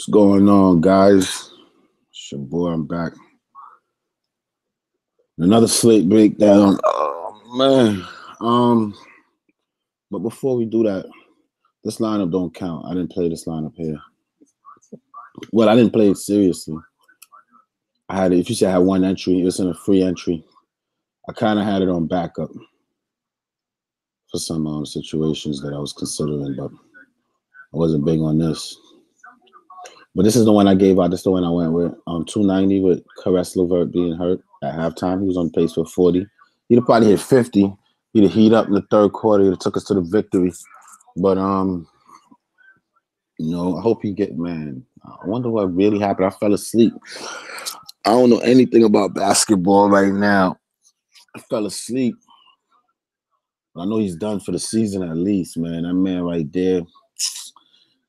What's going on, guys? It's your boy. I'm back. Another slate breakdown. Oh man. But before we do that, this lineup don't count. I didn't play this lineup here. Well, I didn't play it seriously. I had it. If you say I had one entry, it was in a free entry. I kind of had it on backup for some situations that I was considering, but I wasn't big on this. But this is the one I gave out. This is the one I went with. 290 with Caress LeVert being hurt at halftime. He was on pace for 40. He'd have probably hit 50. He'd have heat up in the third quarter. He'd have took us to the victory. But I hope he get, man. I wonder what really happened. I fell asleep. I don't know anything about basketball right now. I fell asleep. I know he's done for the season at least, man. That man right there.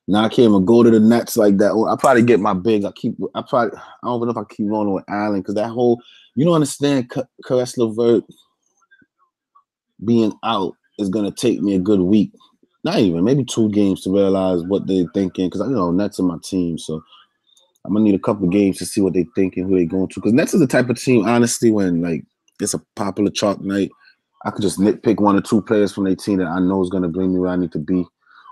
Now I can't even go to the Nets like that. I probably get my big. I don't even know if I keep rolling with Allen because that whole, you don't understand. Caress LeVert being out is gonna take me a good week, not even maybe 2 games to realize what they're thinking. Because Nets are my team, so I'm gonna need a couple games to see what they're thinking, who they're going to. Because Nets is the type of team, honestly, when like it's a popular chalk night, I could just nitpick 1 or 2 players from their team that I know is gonna bring me where I need to be.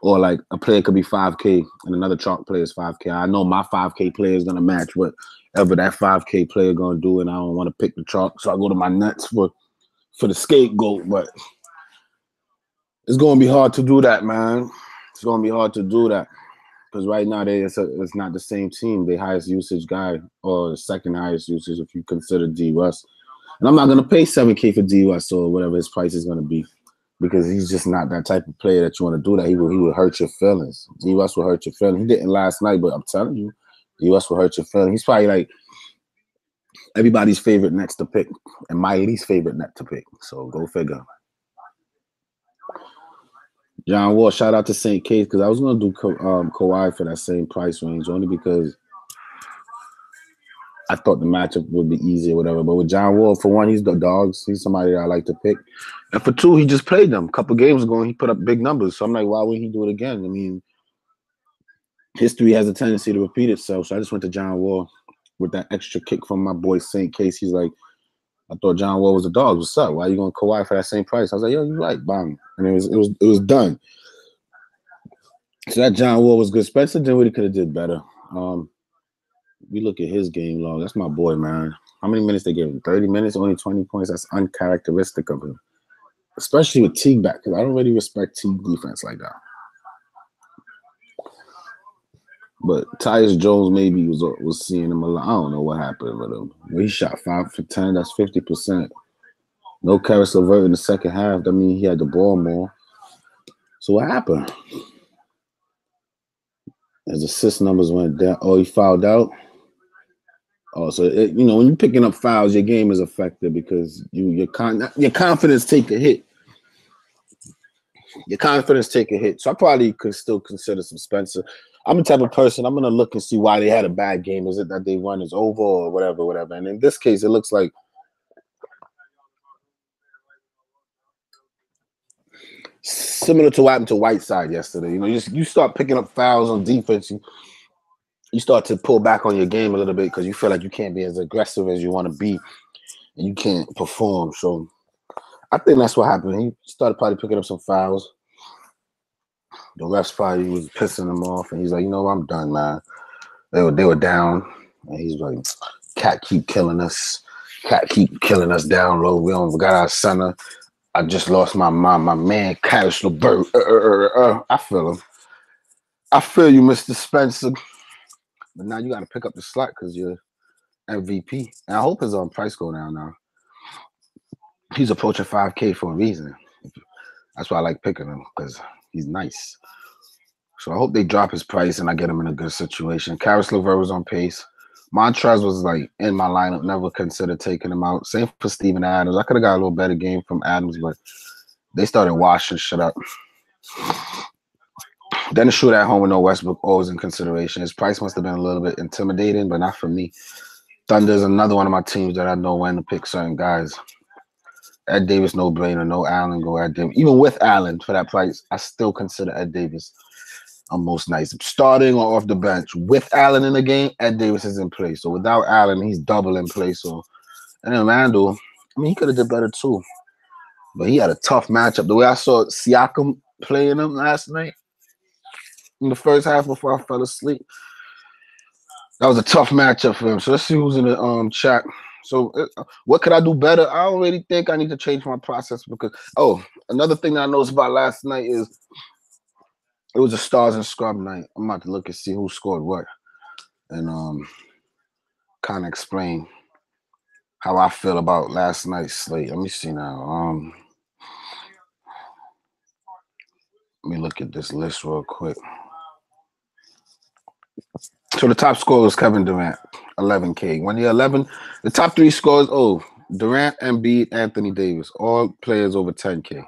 Or like a player could be 5K and another chalk player is 5K. I know my 5K player is gonna match whatever that 5K player gonna do, and I don't want to pick the chalk, so I go to my Nets for the scapegoat. But it's gonna be hard to do that, man. It's gonna be hard to do that because right now it's not the same team. The highest usage guy or the second highest usage if you consider D Russ, and I'm not gonna pay 7K for D Russ or whatever his price is gonna be. Because he's just not that type of player that you want to do that. He would hurt your feelings. D. Russ will hurt your feelings. He didn't last night, but I'm telling you, D. Russ will hurt your feelings. He's probably like everybody's favorite Nets to pick and my least favorite net to pick. So go figure. John Wall, shout out to St. Case because I was going to do Kawhi for that same price range only because I thought the matchup would be easy or whatever. But with John Wall, for one, he's the dogs. He's somebody that I like to pick. And for 2, he just played them. A couple games ago, and he put up big numbers. So I'm like, why wouldn't he do it again? I mean, history has a tendency to repeat itself. So I just went to John Wall with that extra kick from my boy St. Case. He's like, I thought John Wall was the dog. What's up? Why are you going to Kawhi for that same price? I was like, yo, you're right. Bang. And it was done. So that John Wall was good. Spencer Dinwiddie could have did better. We look at his game log. That's my boy, man. How many minutes they gave him? 30 minutes, only 20 points. That's uncharacteristic of him. Especially with Teague back, because I don't really respect Teague defense like that. But Tyus Jones maybe was seeing him a lot. I don't know what happened with him. He shot 5 for 10. That's 50%. No Caress LeVert in the second half. That means he had the ball more. So what happened? His assist numbers went down. Oh, he fouled out. Oh, so when you're picking up fouls, your game is affected because your confidence take a hit. Your confidence take a hit. So I probably could still consider some Spencer. I'm the type of person, I'm going to look and see why they had a bad game. Is it that they run is over or whatever? And in this case, it looks like similar to what happened to Whiteside yesterday. You start picking up fouls on defense. You start to pull back on your game a little bit because you feel like you can't be as aggressive as you want to be and you can't perform. So I think that's what happened. He started probably picking up some fouls. The refs probably was pissing him off, and he's like, I'm done, man. They were down, and he's like, Cat keep killing us. Cat keep killing us down low. We don't got our center. I just lost my man, Caress LeVert. I feel him. I feel you, Mr. Spencer. But now you got to pick up the slack because you're MVP. And I hope his price go down now. He's approaching 5K for a reason. That's why I like picking him because he's nice. So I hope they drop his price and I get him in a good situation. Caress LeVert was on pace. Montrez was like in my lineup. Never considered taking him out. Same for Steven Adams. I could have got a little better game from Adams, but they started washing shit up. Then the shoot at home with no Westbrook, always in consideration. His price must have been a little bit intimidating, but not for me. Thunder's another one of my teams that I know when to pick certain guys. Ed Davis, no brainer. No Allen, go Ed Davis. Even with Allen for that price, I still consider Ed Davis. on most nights. Starting or off the bench. With Allen in the game, Ed Davis is in play. So without Allen, he's double in play. So, and then Randall, I mean, he could have did better too. But he had a tough matchup. The way I saw Siakam playing him last night in the first half before I fell asleep, that was a tough matchup for him. So let's see who's in the chat. So what could I do better? I don't really think I need to change my process because, another thing that I noticed about last night is it was a stars and scrub night. I'm about to look and see who scored what and kind of explain how I feel about last night's slate. Let me see now. Let me look at this list real quick. So the top scorer was Kevin Durant, 11K. When you're 11, the top three scores, Durant, Embiid, Anthony Davis, all players over 10K.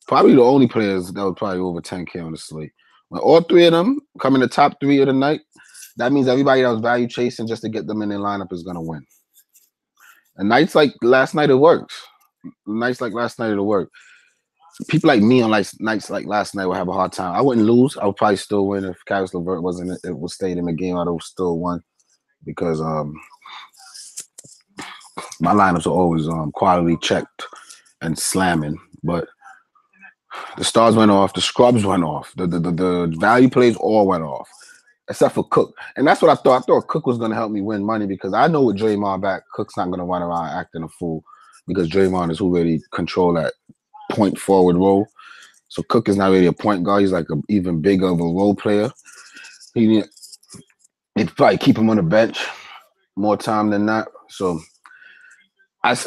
Probably the only players that were probably over 10K on the slate. When all three of them come in the top three of the night, that means everybody that was value chasing just to get them in their lineup is going to win. And nights like last night, it works. Nights like last night, it'll work. People like me on nights like last night will have a hard time. I wouldn't lose. I would probably still win if Caris LeVert it was stayed in the game. I'd have still won because my lineups are always quality checked and slamming. But the stars went off, the scrubs went off, the value plays all went off, except for Cook. And that's what I thought. I thought Cook was going to help me win money because I know with Draymond back, Cook's not going to run around acting a fool because Draymond is who really control that point forward role. So Cook is not really a point guard. He's like an even bigger of a role player. He'd probably keep him on the bench more time than not. So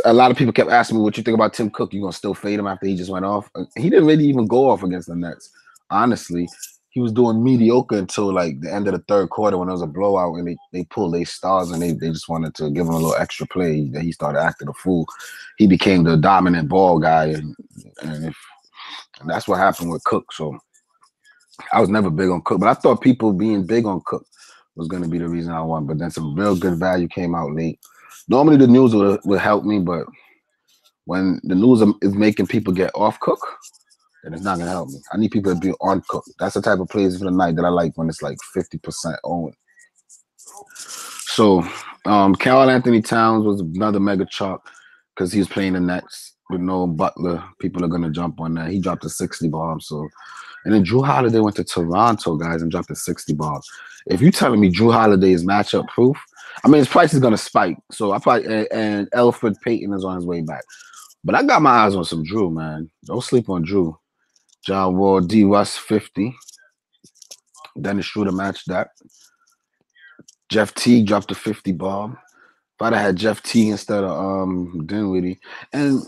a lot of people kept asking me, what you think about Tim Cook? You going to still fade him after he just went off? He didn't really even go off against the Nets. Honestly, he was doing mediocre until like the end of the third quarter when there was a blowout and they pulled their stars and they just wanted to give him a little extra play. That he started acting a fool. He became the dominant ball guy and that's what happened with Cook. So I was never big on Cook, but I thought people being big on Cook was going to be the reason I won. But then some real good value came out late. Normally the news would help me, but when the news is making people get off Cook, then it's not going to help me. I need people to be on Cook. That's the type of plays for the night that I like when it's like 50% owned. So Carl Anthony Towns was another mega chalk because he was playing the Nets with no Butler. People are going to jump on that. He dropped a 60 bomb. So, and then Drew Holiday went to Toronto, guys, and dropped a 60 bomb. If you're telling me Drew Holiday is matchup proof, I mean, his price is going to spike. So I probably, and Elfrid Payton is on his way back. But I got my eyes on some Drew, man. Don't sleep on Drew. John Wall, D. Russ, 50. Dennis Schroeder matched that. Jeff Teague dropped a 50 bomb. If I'd have had Jeff Teague instead of Dinwiddie. And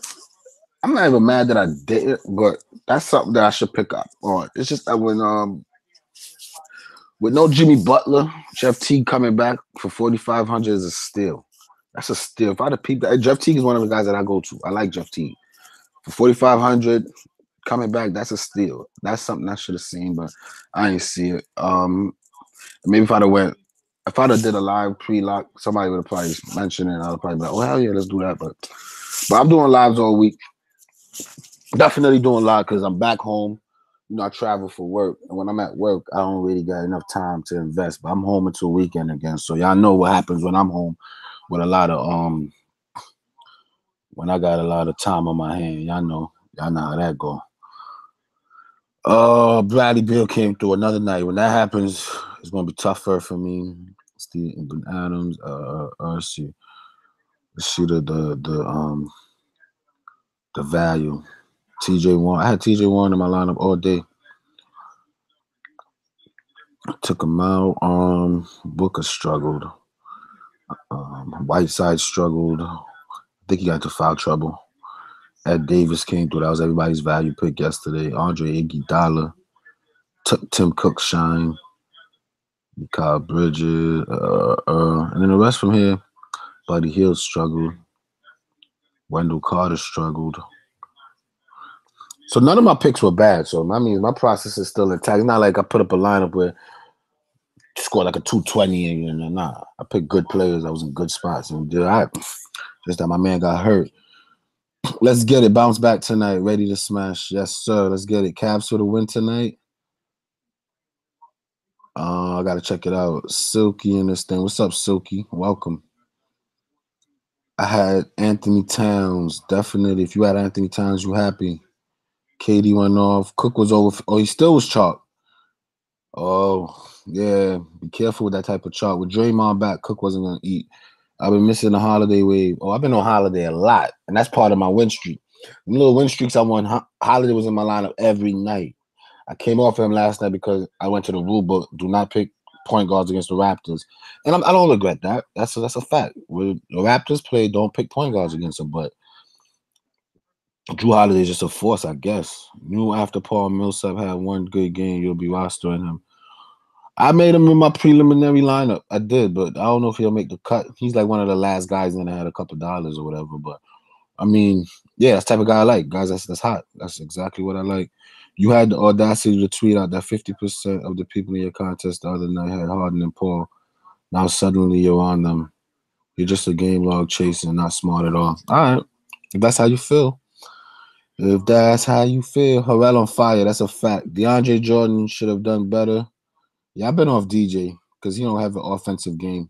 I'm not even mad that I did it, but that's something that I should pick up on. It's just that when with no Jimmy Butler, Jeff Teague coming back for 4,500 is a steal. That's a steal. If I'd have peeped that, Jeff Teague is one of the guys that I go to. I like Jeff Teague. For 4,500 coming back, that's a steal. That's something I should have seen, but I ain't see it. Maybe if I'd have did a live pre-lock, somebody would have probably mentioned it. And I'd probably be like, oh, hell yeah, let's do that. But I'm doing lives all week. Definitely doing live because I'm back home. You know, I travel for work. And when I'm at work, I don't really got enough time to invest. But I'm home until weekend again. So y'all know what happens when I'm home with a lot of when I got a lot of time on my hand. Y'all know how that go. Bradley Beal came through another night. When that happens, it's gonna be tougher for me. Steven Adams, let's see the value. TJ Warren. I had TJ Warren in my lineup all day. Took him out. Booker struggled. Whiteside struggled. I think he got into foul trouble. Ed Davis came through. That was everybody's value pick yesterday. Andre Iguodala took Tim Cook's shine. Kyle Bridges, and then the rest from here. Buddy Hield struggled. Wendell Carter struggled. So none of my picks were bad. So I mean, my process is still intact. It's not like I put up a lineup where scored like a 220 and nah. I picked good players. I was in good spots and did all right. Just that my man got hurt. Let's get it. Bounce back tonight. Ready to smash. Yes, sir. Let's get it. Cavs for the win tonight. I gotta check it out. Silky in this thing. What's up, Silky? Welcome. I had Anthony Towns. Definitely. If you had Anthony Towns, you happy. KD went off. Cook was over. Oh, he still was chalk. Oh, yeah. Be careful with that type of chalk. With Draymond back, Cook wasn't gonna eat. I've been missing the Holiday wave. Oh, I've been on Holiday a lot, and that's part of my win streak. Them little win streaks I won. Holiday was in my lineup every night. I came off of him last night because I went to the rule book. Do not pick point guards against the Raptors, and I don't regret that. That's a fact. When the Raptors play, don't pick point guards against them. But Drew Holiday is just a force, I guess. Knew after Paul Millsap had one good game, you'll be rostering him. I made him in my preliminary lineup. I did, but I don't know if he'll make the cut. He's like one of the last guys in that had a couple dollars or whatever. But I mean, yeah, that's the type of guy I like. Guys, that's hot. That's exactly what I like. You had the audacity to tweet out that 50% of the people in your contest the other night had Harden and Paul. Now suddenly you're on them. You're just a game log chasing, not smart at all. All right. If that's how you feel. If that's how you feel. Harrell on fire. That's a fact. DeAndre Jordan should have done better. Yeah, I've been off DJ because he don't have an offensive game.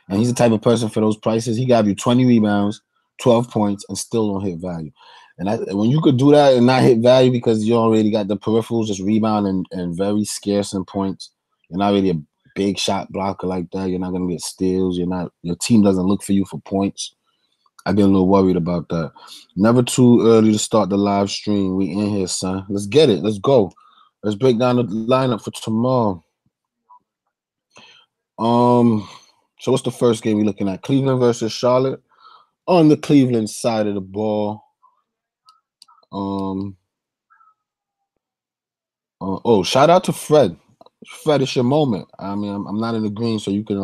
And he's the type of person for those prices. He got you 20 rebounds, 12 points, and still don't hit value. And when you could do that and not hit value because you already got the peripherals, just rebound and very scarce in points, you're not really a big shot blocker like that. You're not going to get steals. Your team doesn't look for you for points. I get a little worried about that. Never too early to start the live stream. We in here, son. Let's get it. Let's go. Let's break down the lineup for tomorrow. So what's the first game we're looking at? Cleveland versus Charlotte. On the Cleveland side of the ball. Shout out to Fred. Fred, it's your moment. I mean, I'm not in the green, so you could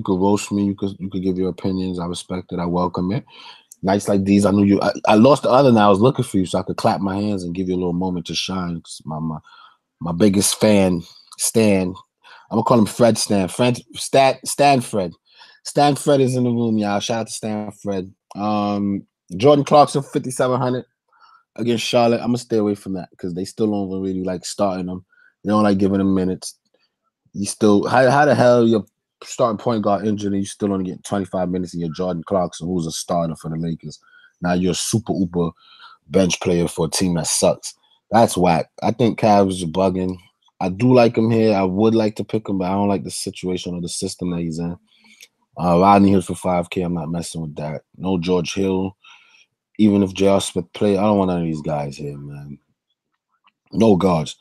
roast me. You could give your opinions. I respect it. I welcome it. Nights like these, I knew you. I lost the other night. I was looking for you, so I could clap my hands and give you a little moment to shine. My biggest fan, Stan. I'm gonna call him Fred Stan. Stan Fred. Stan Fred is in the room, y'all. Shout out to Stan Fred. Jordan Clarkson, 5,700 against Charlotte. I'm gonna stay away from that because they still don't really like starting them. They don't like giving them minutes. You still how the hell your starting point guard injured and you still only get 25 minutes in your Jordan Clarkson, who's a starter for the Lakers. Now you're a super uber bench player for a team that sucks. That's whack. I think Cavs are bugging. I do like him here. I would like to pick him, but I don't like the situation or the system that he's in. Rodney Hill for 5K. I'm not messing with that. No George Hill. Even if J.R. Smith play, I don't want none of these guys here, man. No guards.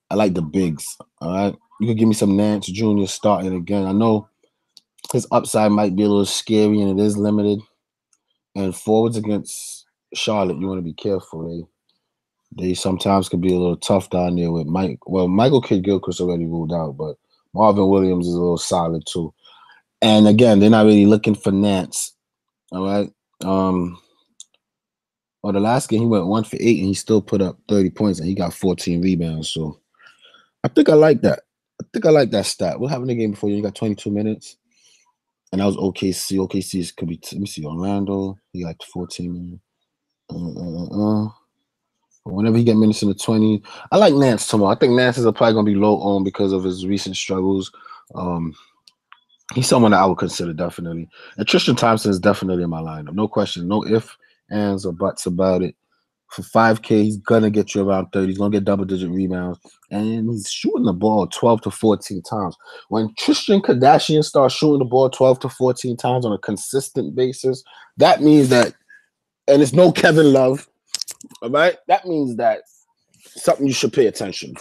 I like the bigs. All right. You could give me some Nance Jr. starting again. I know his upside might be a little scary and it is limited. And forwards against Charlotte, you want to be careful. They sometimes can be a little tough down there with Mike. Well, Michael Kidd-Gilchrist already ruled out, but Marvin Williams is a little solid too. And again, they're not really looking for Nance. All right. The last game he went 1 for 8 and he still put up 30 points and he got 14 rebounds. So I think I like that. I think I like that stat. What happened in the game before? You got 22 minutes. And that was OKC. OKC could be, let me see, Orlando. He got 14 minutes. Whenever he get minutes in the 20s. I like Nance tomorrow. I think Nance is probably going to be low on because of his recent struggles. He's someone that I would consider definitely. And Tristan Thompson is definitely in my lineup. No question. No ifs, ands, or buts about it. For 5K, he's going to get you around 30. He's going to get double-digit rebounds. And he's shooting the ball 12 to 14 times. When Tristan Kardashian starts shooting the ball 12 to 14 times on a consistent basis, that means that, and it's no Kevin Love, all right? That means that something you should pay attention.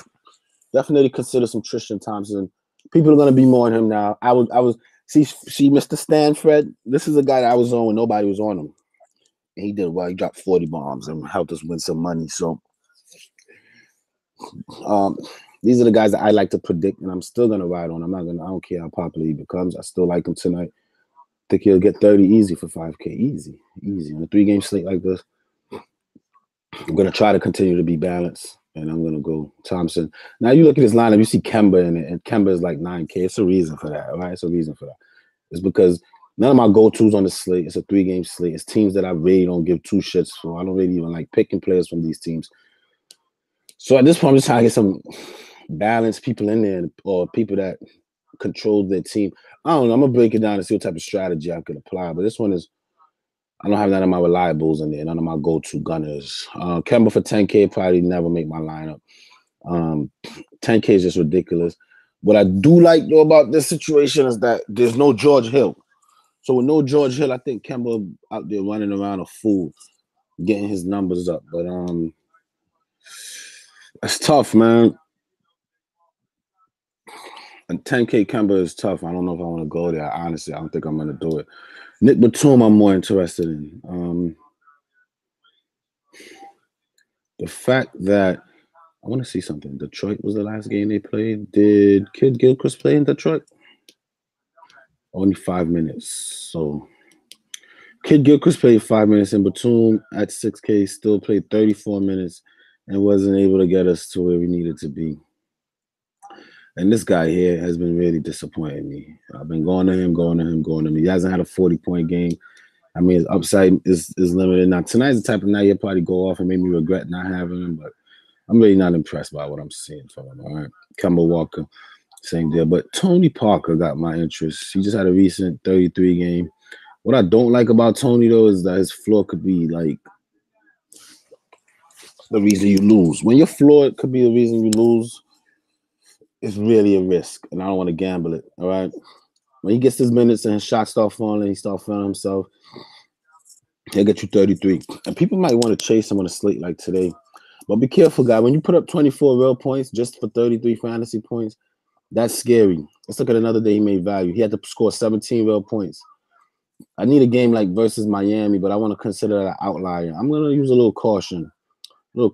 Definitely consider some Tristan Thompson. People are going to be more on him now. I was see Mr. Stanford. This is a guy that I was on when nobody was on him. And he did well. He dropped 40 bombs and helped us win some money. So these are the guys that I like to predict, and I'm still going to ride on. I don't care how popular he becomes. I still like him tonight. I think he'll get 30 easy for 5K. Easy. On a 3-game slate like this. I'm going to try to continue to be balanced, and I'm going to go Thompson. Now, you look at his lineup, you see Kemba in it, and Kemba is like 9K. It's a reason for that, all right? It's a reason for that. It's because none of my go-tos on the slate. It's a 3-game slate. It's teams that I really don't give two shits for. I don't really even like picking players from these teams. So at this point, I'm just trying to get some balanced people in there or people that control their team. I don't know. I'm gonna break it down and see what type of strategy I could apply. But this one is, I don't have none of my reliables in there, none of my go-to gunners. Kemba for 10K probably never make my lineup. 10K is just ridiculous. What I do like though about this situation is that there's no George Hill. So with no George Hill, I think Kemba out there running around a fool, getting his numbers up. But it's tough, man. And 10K Kemba is tough. I don't know if I want to go there. Honestly, I don't think I'm going to do it. Nick Batum, I'm more interested in. The fact that I want to see something. Detroit was the last game they played. Did Kid Gilchrist play in Detroit? Only 5 minutes. So Kid Gilchrist played 5 minutes, and Batum at 6K still played 34 minutes and wasn't able to get us to where we needed to be. And this guy here has been really disappointing me. I've been going to him. He hasn't had a 40-point game. I mean, his upside is limited. Now, tonight's the type of night he'll probably go off and make me regret not having him, but I'm really not impressed by what I'm seeing from him. All right. Kemba Walker, same deal. But Tony Parker got my interest. He just had a recent 33 game. What I don't like about Tony, though, is that his floor could be like the reason you lose. When your floor could be the reason you lose, it's really a risk, and I don't want to gamble it. All right. When he gets his minutes and his shots start falling, he start feeling himself, he'll get you 33. And people might want to chase him on a slate like today. But be careful, guy. When you put up 24 real points just for 33 fantasy points, that's scary. Let's look at another day he made value. He had to score 17 real points. I need a game like versus Miami, but I want to consider that an outlier. I'm going to use a little caution with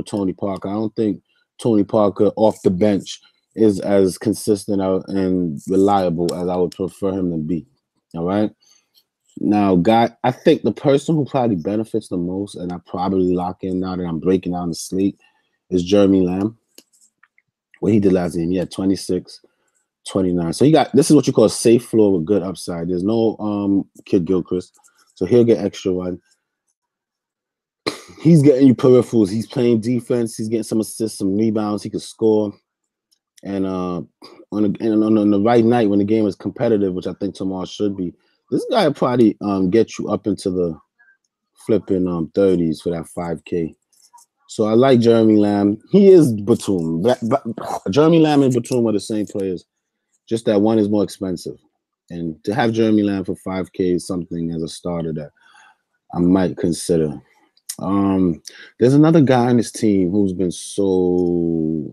Tony Parker. I don't think Tony Parker off the bench is as consistent and reliable as I would prefer him to be. All right. Now, guy, I think the person who probably benefits the most, and I probably lock in now that I'm breaking down the slate, is Jeremy Lamb. What he did last game, he had 26, 29. So this is what you call a safe floor with good upside. There's no Kid Gilchrist, so he'll get extra one. He's getting you peripherals. He's playing defense. He's getting some assists, some rebounds. He could score. And on the right night when the game is competitive, which I think tomorrow should be, this guy will probably get you up into the flipping 30s for that 5K. So I like Jeremy Lamb. He is Batum. Jeremy Lamb and Batum are the same players, just that one is more expensive. And to have Jeremy Lamb for 5K is something as a starter that I might consider. There's another guy on this team who's been so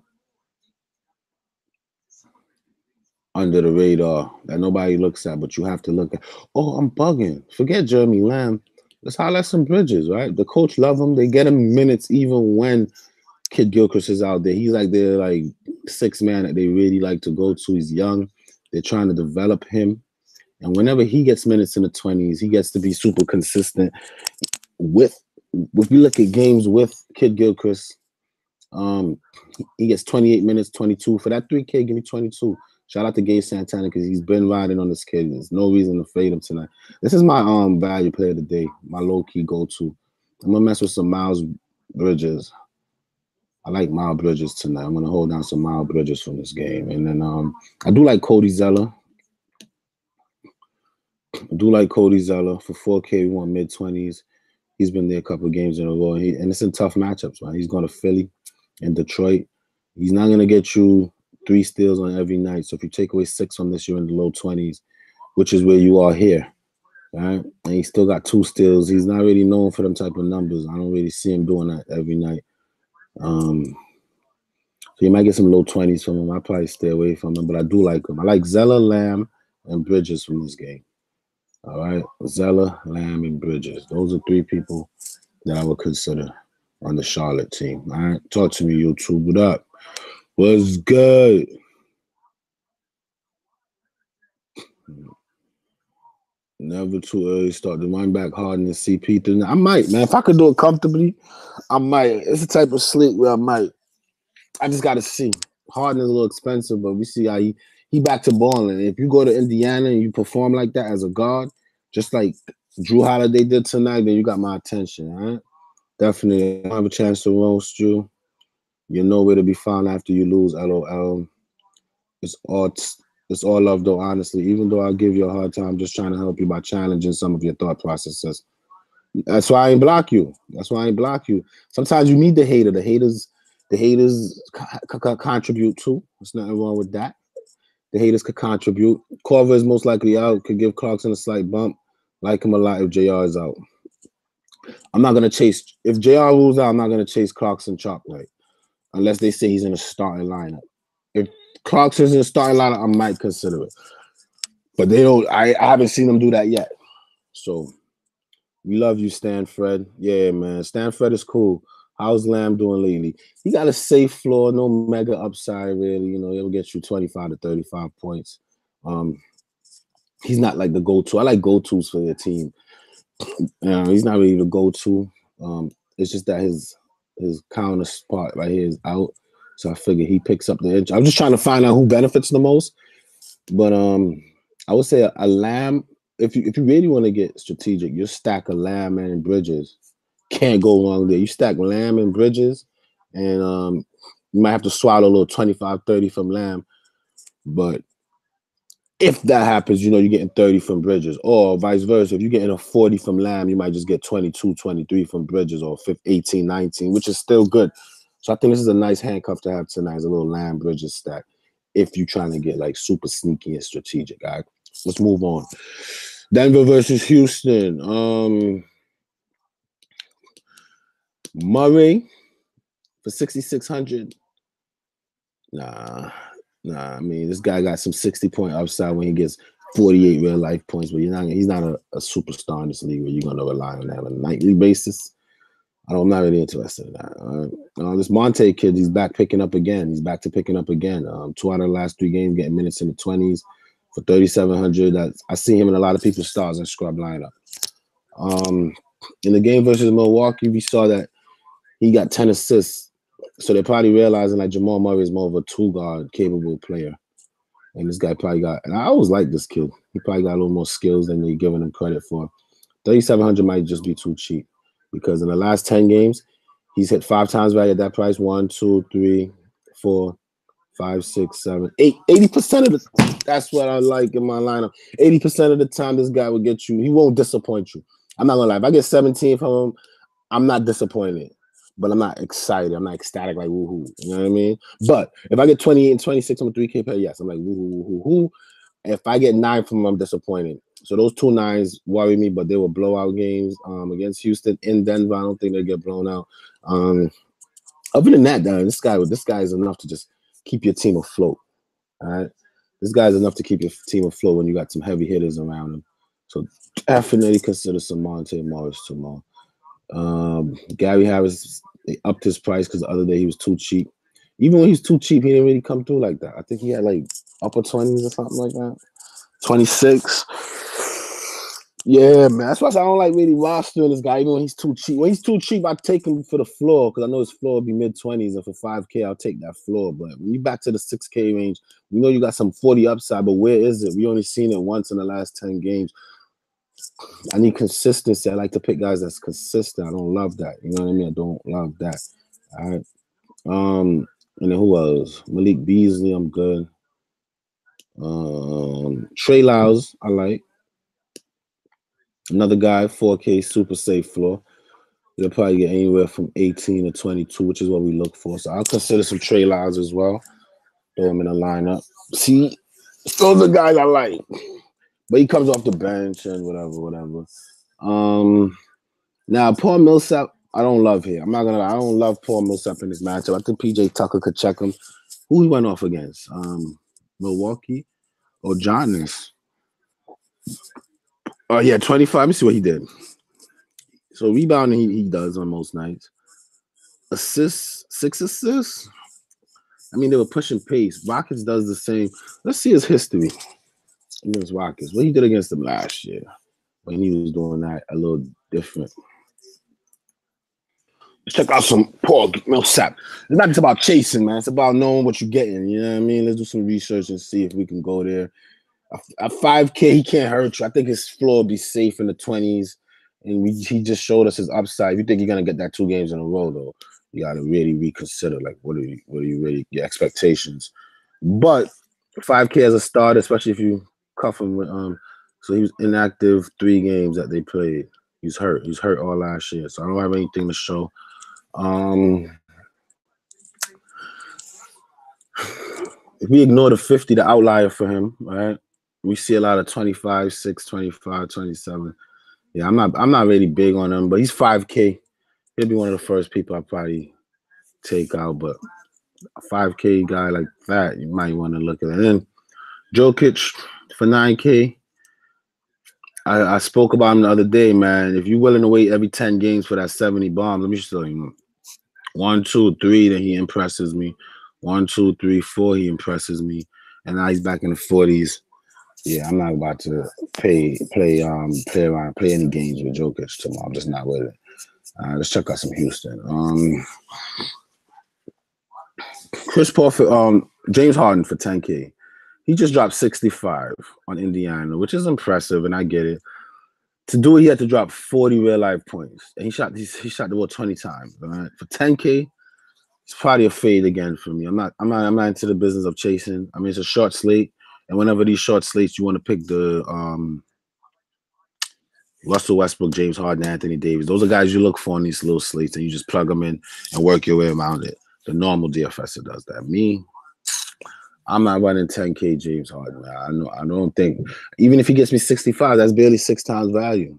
under the radar that nobody looks at, but you have to look at. Oh, I'm bugging. Forget Jeremy Lamb. Let's highlight some Bridges, right? The coach love him. They get him minutes even when Kid Gilchrist is out there. He's like their like sixth man that they really like to go to. He's young. They're trying to develop him. And whenever he gets minutes in the 20s, he gets to be super consistent. If you look at games with Kid Gilchrist, he gets 28 minutes, 22. For that 3K, give me 22. Shout out to Gabe Santana because he's been riding on this kid. There's no reason to fade him tonight. This is my value player of the day, my low-key go-to. I'm going to mess with some Miles Bridges. I like Miles Bridges tonight. I'm going to hold down some Miles Bridges from this game. And then I do like Cody Zeller. For 4K, we want mid-20s. He's been there a couple of games in a row. And it's in tough matchups, right? He's going to Philly and Detroit. He's not going to get you 3 steals on every night. So if you take away 6 from this, you're in the low 20s, which is where you are here. Right? And he still got 2 steals. He's not really known for them type of numbers. I don't really see him doing that every night. So you might get some low 20s from him. I'll probably stay away from him, but I do like him. I like Zeller, Lamb, and Bridges from this game. All right? Zeller, Lamb, and Bridges. Those are 3 people that I would consider on the Charlotte team. All right? Talk to me, YouTube. What up? What's good? Never too early start. The run back Harden and CP3. I might, man. If I could do it comfortably, I might. It's the type of sleep where I might. I just got to see. Harden is a little expensive, but we see how he back to balling. If you go to Indiana and you perform like that as a guard, just like Drew Holiday did tonight, then you got my attention, all right? Definitely. I have a chance to roast you. You're nowhere to be found after you lose. LOL. It's all it's all love though. Honestly, even though I'll give you a hard time, just trying to help you by challenging some of your thought processes. That's why I ain't block you. That's why I ain't block you. Sometimes you need the hater. The haters contribute too. There's nothing wrong with that. The haters could contribute. Corver is most likely out. Could give Clarkson a slight bump. Like him a lot if JR is out. I'm not gonna chase if JR rules out. I'm not gonna chase Clarkson chalk right unless they say he's in a starting lineup. If Clarkson's in the starting lineup, I might consider it. But they don't. I haven't seen them do that yet. So we love you, Stanfred. Yeah, man. Stanfred is cool. How's Lamb doing lately? He got a safe floor, no mega upside, really. You know, he'll get you 25 to 35 points. He's not like the go-to. I like go-tos for your team. He's not really the go-to. It's just that his counter spot right here is out. So I figure he picks up the edge. I'm just trying to find out who benefits the most. But I would say a Lamb. If you really want to get strategic, you stack a Lamb and Bridges. Can't go wrong there. You stack Lamb and Bridges, and you might have to swallow a little 25, 30 from Lamb. But if that happens, you know, you're getting 30 from Bridges, or vice versa. If you're getting a 40 from Lamb, you might just get 22, 23 from Bridges, or 18, 19, which is still good. So I think this is a nice handcuff to have tonight, is a little Lamb Bridges stack if you're trying to get like super sneaky and strategic. All right, let's move on. Denver versus Houston. Murray for 6,600. Nah. I mean, this guy got some 60-point upside when he gets 48 real life points, but he's not a superstar in this league where you're going to rely on that on a nightly basis. I'm not really interested in that. This Monte kid, he's back picking up again. He's back to picking up again. 2 out of the last 3 games, getting minutes in the 20s for 3,700. I see him in a lot of people's stars and scrub lineup. In the game versus Milwaukee, we saw that he got 10 assists. So they're probably realizing like Jamal Murray is more of a 2-guard capable player. And this guy probably got, and I always like this kid. He probably got a little more skills than they're giving him credit for. 3,700 might just be too cheap because in the last 10 games, he's hit 5 times right at that price. 1, 2, 3, 4, 5, 6, 7, 8. 80% of the, that's what I like in my lineup. 80% of the time, this guy will get you, he won't disappoint you. I'm not gonna lie. If I get 17 from him, I'm not disappointed. But I'm not excited. I'm not ecstatic like woohoo. You know what I mean? But if I get 28 and 26 on a 3K player, yes, I'm like woohoo. If I get 9 from them, I'm disappointed. So those 2 9s worry me, but they were blowout games against Houston in Denver. I don't think they get blown out. Other than that, though, this guy is enough to just keep your team afloat. All right, this guy is enough to keep your team afloat when you got some heavy hitters around him. So definitely consider some Monte Morris tomorrow. Gary Harris, they upped his price because the other day he was too cheap. Even when he was too cheap, he didn't really come through like that. I think he had like upper 20s or something like that. 26. Yeah, man. That's why I don't like really rostering this guy, even when he's too cheap. When he's too cheap, I take him for the floor because I know his floor will be mid-20s, and for 5K, I'll take that floor. But when you back to the 6K range, we know you got some 40 upside, but where is it? We only seen it once in the last 10 games. I need consistency. I like to pick guys that's consistent. I don't love that. You know what I mean? I don't love that. All right. And then who else? Malik Beasley, I'm good. Trey Lyles, I like. Another guy, 4K, super safe floor. They'll probably get anywhere from 18 to 22, which is what we look for. So I'll consider some Trey Lyles as well. Throw him in a lineup. See, those are guys I like. But he comes off the bench and whatever. Now, Paul Millsap, I don't love here. I'm not going to lie. I don't love Paul Millsap in this matchup. I think PJ Tucker could check him. Who he went off against? Milwaukee or Giannis? Oh, yeah, 25. Let me see what he did. So rebounding, he does on most nights. Assists, 6 assists. I mean, they were pushing pace. Rockets does the same. Let's see his history against Rockets. What he did against them last year when he was doing that a little different. Let's check out some Paul Millsap. It's not just about chasing, man. It's about knowing what you're getting. You know what I mean? Let's do some research and see if we can go there. At 5K, he can't hurt you. I think his floor will be safe in the 20s. And he just showed us his upside. If you think you're going to get that 2 games in a row, though, You got to really reconsider, like, what are you really your expectations? But 5K as a starter, especially if you cuff him with so he was inactive 3 games that they played. He's hurt. He's hurt all last year, so I don't have anything to show. If we ignore the 50, the outlier for him, right? We see a lot of 25, 6, 25, 27. Yeah, I'm not really big on him, but he's 5K. He'll be one of the first people I probably take out, but a 5K guy like that, you might want to look at it. And then Jokic for 9K. I spoke about him the other day, man. If you're willing to wait every 10 games for that 70 bombs, let me show you. 1, 2, 3, then he impresses me. 1, 2, 3, 4, he impresses me. And now he's back in the 40s. Yeah, I'm not about to play any games with Jokic tomorrow. I'm just not with it. Let's check out some Houston. Chris Paul for James Harden for 10K. He just dropped 65 on Indiana, which is impressive, and I get it. To do it, he had to drop 40 real life points, and he shot the ball 20 times. All right, for 10K, it's probably a fade again for me. I'm not into the business of chasing. I mean, it's a short slate, and whenever these short slates, you want to pick the Russell Westbrook, James Harden, Anthony Davis. Those are guys you look for on these little slates, and you just plug them in and work your way around it. The normal DFS does that. Me, I'm not running 10K James Harden. I don't think, even if he gets me 65, that's barely 6 times value.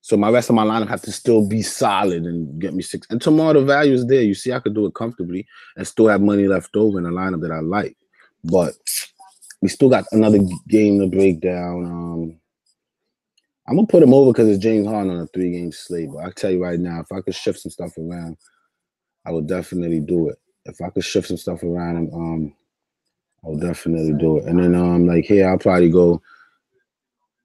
So my rest of my lineup have to still be solid and get me 6. And tomorrow the value is there. You see, I could do it comfortably and still have money left over in a lineup that I like. But we still got another game to break down. I'm gonna put him over because it's James Harden on a 3-game slate. But I tell you right now, if I could shift some stuff around, I would definitely do it. If I could shift some stuff around, I'll definitely do it. And then like here, I'll probably go.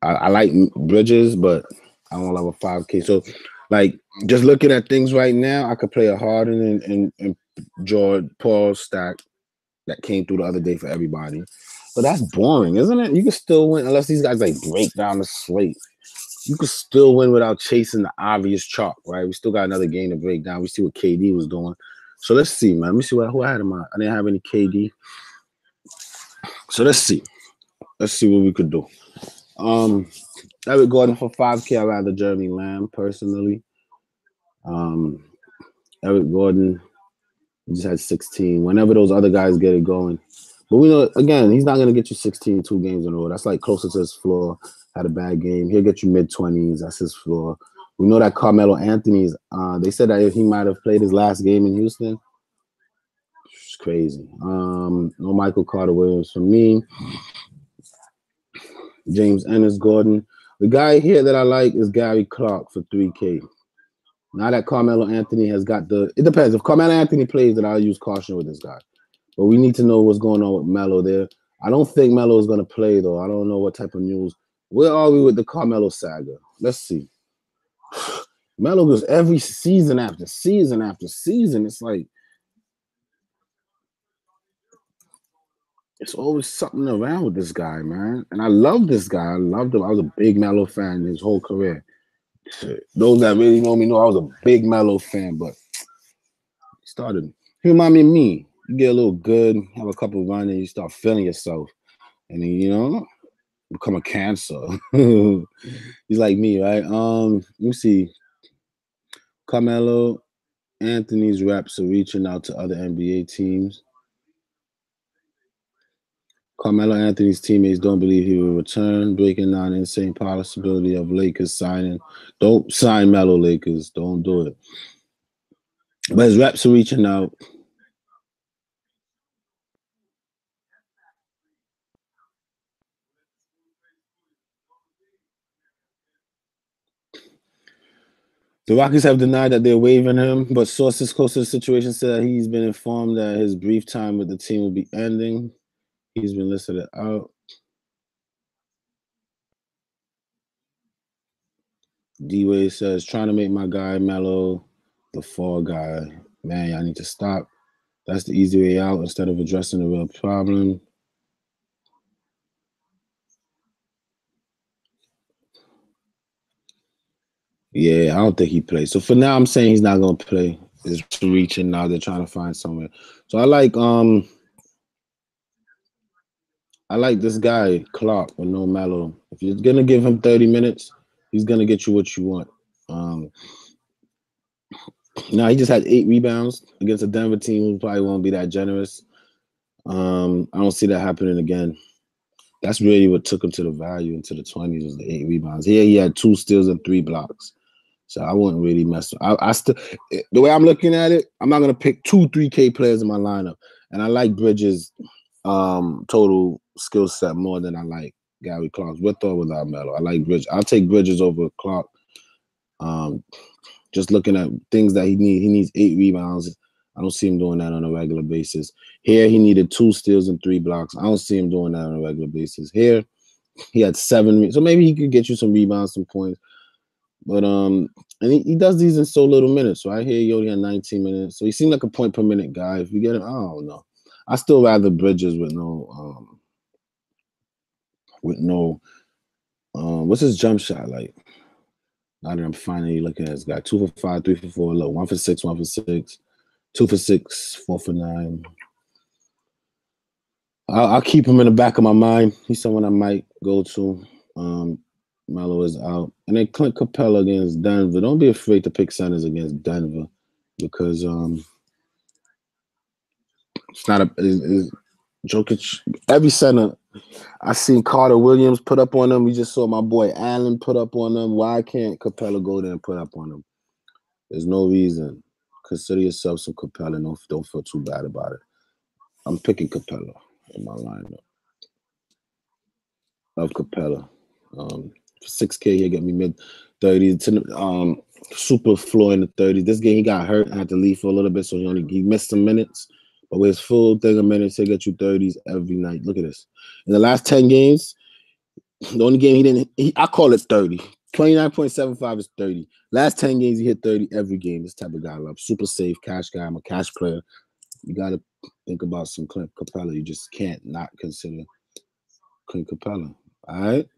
I like Bridges, but I don't love a 5K. So like just looking at things right now, I could play a Harden and George Paul stack that came through the other day for everybody. But that's boring, isn't it? You can still win unless these guys like break down the slate. You could still win without chasing the obvious chalk, right? We still got another game to break down. We see what KD was doing. So let's see, man. Let me see who I had in mind. I didn't have any KD. So let's see. Let's see what we could do. Eric Gordon for 5K. I'd rather Jeremy Lamb personally. Eric Gordon just had 16. Whenever those other guys get it going. But we know, again, he's not going to get you 16 2 games in a row. That's like closer to his floor. Had a bad game. He'll get you mid-20s. That's his floor. We know that Carmelo Anthony's, they said that if he might have played his last game in Houston, it's crazy. No Michael Carter-Williams for me. James Ennis Gordon. The guy here that I like is Gary Clark for 3K. Now that Carmelo Anthony has got it depends. If Carmelo Anthony plays, then I'll use caution with this guy. But we need to know what's going on with Melo there. I don't think Melo is going to play, though. I don't know what type of news. Where are we with the Carmelo saga? Let's see. Melo goes every season after season after season. It's like, it's always something around with this guy, man. And I love this guy. I loved him. I was a big Melo fan his whole career. Those that really know me know I was a big Melo fan, but he reminded me of me. You get a little good, have a couple of runs, and you start feeling yourself. And then, become a cancer. He's like me, right? Let me see. Carmelo Anthony's reps are reaching out to other NBA teams. Carmelo Anthony's teammates don't believe he will return, breaking down the insane possibility of Lakers signing. Don't sign Melo, Lakers. Don't do it. But his reps are reaching out. The Rockets have denied that they're waiving him, but sources close to the situation said that he's been informed that his brief time with the team will be ending. He's been listed out. D-Wade says, trying to make my guy Melo the fall guy. Man, y'all need to stop. That's the easy way out instead of addressing the real problem. Yeah, I don't think he plays. So for now, I'm saying he's not going to play. is reaching now. They're trying to find somewhere. So I like this guy, Clark, with no Melo. If you're gonna give him 30 minutes, he's gonna get you what you want. Now he just had 8 rebounds against a Denver team who probably won't be that generous. I don't see that happening again. That's really what took him to the value into the 20s was the 8 rebounds. Here he had 2 steals and 3 blocks. So I wouldn't really mess with I still the way I'm looking at it, I'm not gonna pick 2 3K players in my lineup. And I like Bridges total skill set more than I like Gary Clark's with or without Melo. I like Bridges. I'll take Bridges over Clark. Just looking at things that he needs 8 rebounds. I don't see him doing that on a regular basis. Here, he needed 2 steals and 3 blocks. I don't see him doing that on a regular basis. Here, he had 7. So maybe he could get you some rebounds, some points. But and he does these in so little minutes, right? Here, he only had 19 minutes. So he seemed like a point per minute guy. If you get him, I don't know. I still rather Bridges with no what's his jump shot like? Now that I'm finally looking at this guy. 2 for 5, 3 for 4, look, 1 for 6, 1 for 6. 2 for 6, 4 for 9. I'll keep him in the back of my mind. He's someone I might go to. Melo is out. And then Clint Capella against Denver. Don't be afraid to pick centers against Denver because it's not it's Jokic. Every center, I seen Carter Williams put up on them. We just saw my boy Allen put up on them. Why can't Capella go there and put up on them? There's no reason. Consider yourself some Capella. Don't feel too bad about it. I'm picking Capella in my lineup. Of Capella. For 6K, he'll get me mid-30s. Super floor in the 30s. This game, he got hurt and had to leave for a little bit, so he missed some minutes. But with his full thing of minutes, he'll get you 30s every night. Look at this. In the last 10 games, the only game I call it 30. 29.75 is 30. Last 10 games, he hit 30 every game. This type of guy I love. Super safe, cash guy. I'm a cash player. You got to think about some Clint Capella. You just can't not consider Clint Capella. All right.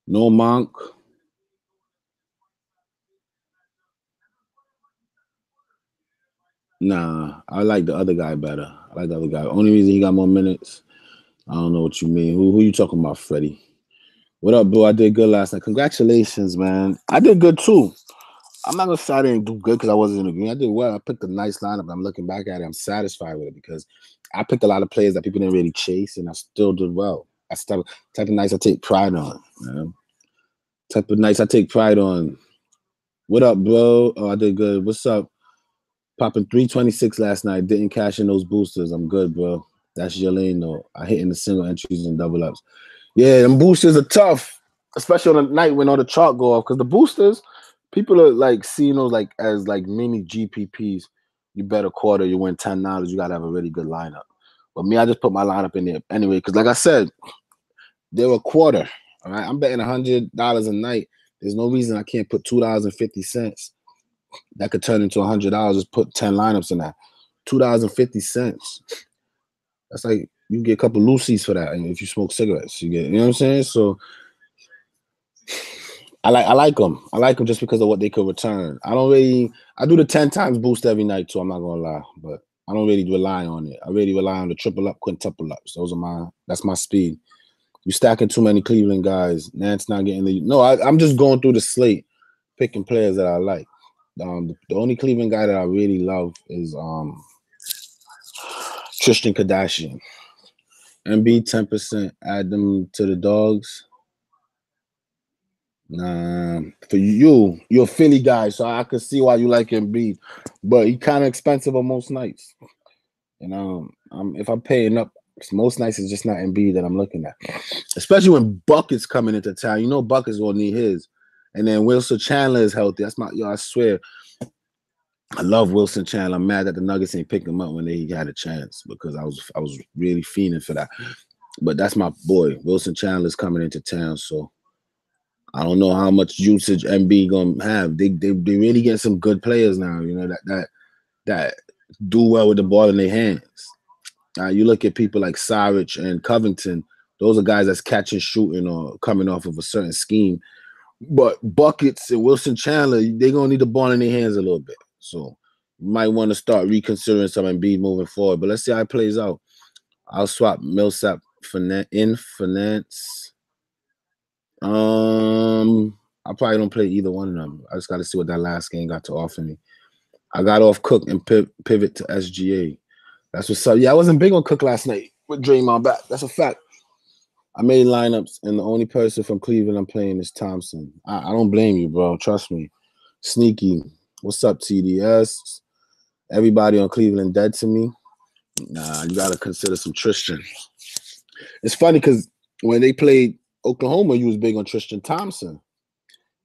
No Monk. Nah, I like the other guy better. I like the other guy. Only reason he got more minutes. I don't know what you mean. Who you talking about, Freddie? What up, bro? I did good last night. Congratulations, man. I did good too. I'm not gonna say I didn't do good because I wasn't in the green. I did well. I picked a nice lineup. I'm looking back at it. I'm satisfied with it because I picked a lot of players that people didn't really chase, and I still did well. That's the type of nights I take pride on. Man. Type of nights I take pride on. What up, bro? Oh, I did good. What's up? Popping 326 last night. Didn't cash in those boosters. I'm good, bro. That's your lane, though. I hit in the single entries and double ups. Yeah, them boosters are tough, especially on a night when all the chalk go off. Because the boosters, people are like seeing those like as like mini GPPs. You bet a quarter, you win $10. You gotta have a really good lineup. But me, I just put my lineup in there anyway. Because like I said, they're a quarter. All right, I'm betting $100 a night. There's no reason I can't put $2.50. That could turn into $100. Just put 10 lineups in that. $2.50. That's like you get a couple Lucy's for that. And if you smoke cigarettes, you know what I'm saying? So I like them. I like them just because of what they could return. I do the 10 times boost every night too. I'm not gonna lie, but I don't really rely on it. I really rely on the triple up, quintuple ups. That's my speed. You stacking too many Cleveland guys. Nance not getting I'm just going through the slate, picking players that I like. The only Cleveland guy that I really love is Tristan Kardashian. MB 10%. Add them to the dogs. Nah, for you're a Philly guy, so I could see why you like Embiid, but he kind of expensive on most nights. And if I'm paying up, most nights it's just not Embiid that I'm looking at, especially when Bucket's coming into town. You know Bucket's gonna need his, and then Wilson Chandler is healthy. That's I swear, I love Wilson Chandler. I'm mad that the Nuggets ain't picked him up when they had a chance because I was really fiending for that. But that's my boy. Wilson Chandler's coming into town, so I don't know how much usage MB gonna have. They really get some good players now. You know that do well with the ball in their hands. You look at people like Saric and Covington; those are guys that's catching, shooting, or coming off of a certain scheme. But Buckets and Wilson Chandler, they're gonna need the ball in their hands a little bit. So you might want to start reconsidering some Embiid moving forward. But let's see how it plays out. I'll swap Millsap in finance. I probably don't play either one of them. I just got to see what that last game got to offer me. I got off Cook and pivot to SGA. That's what's up. Yeah, I wasn't big on Cook last night with Draymond back. That's a fact. I made lineups, and the only person from Cleveland I'm playing is Thompson. I don't blame you, bro. Trust me. Sneaky. What's up, TDS? Everybody on Cleveland dead to me. Nah, you got to consider some Tristan. It's funny because when they played Oklahoma, you was big on Tristan Thompson.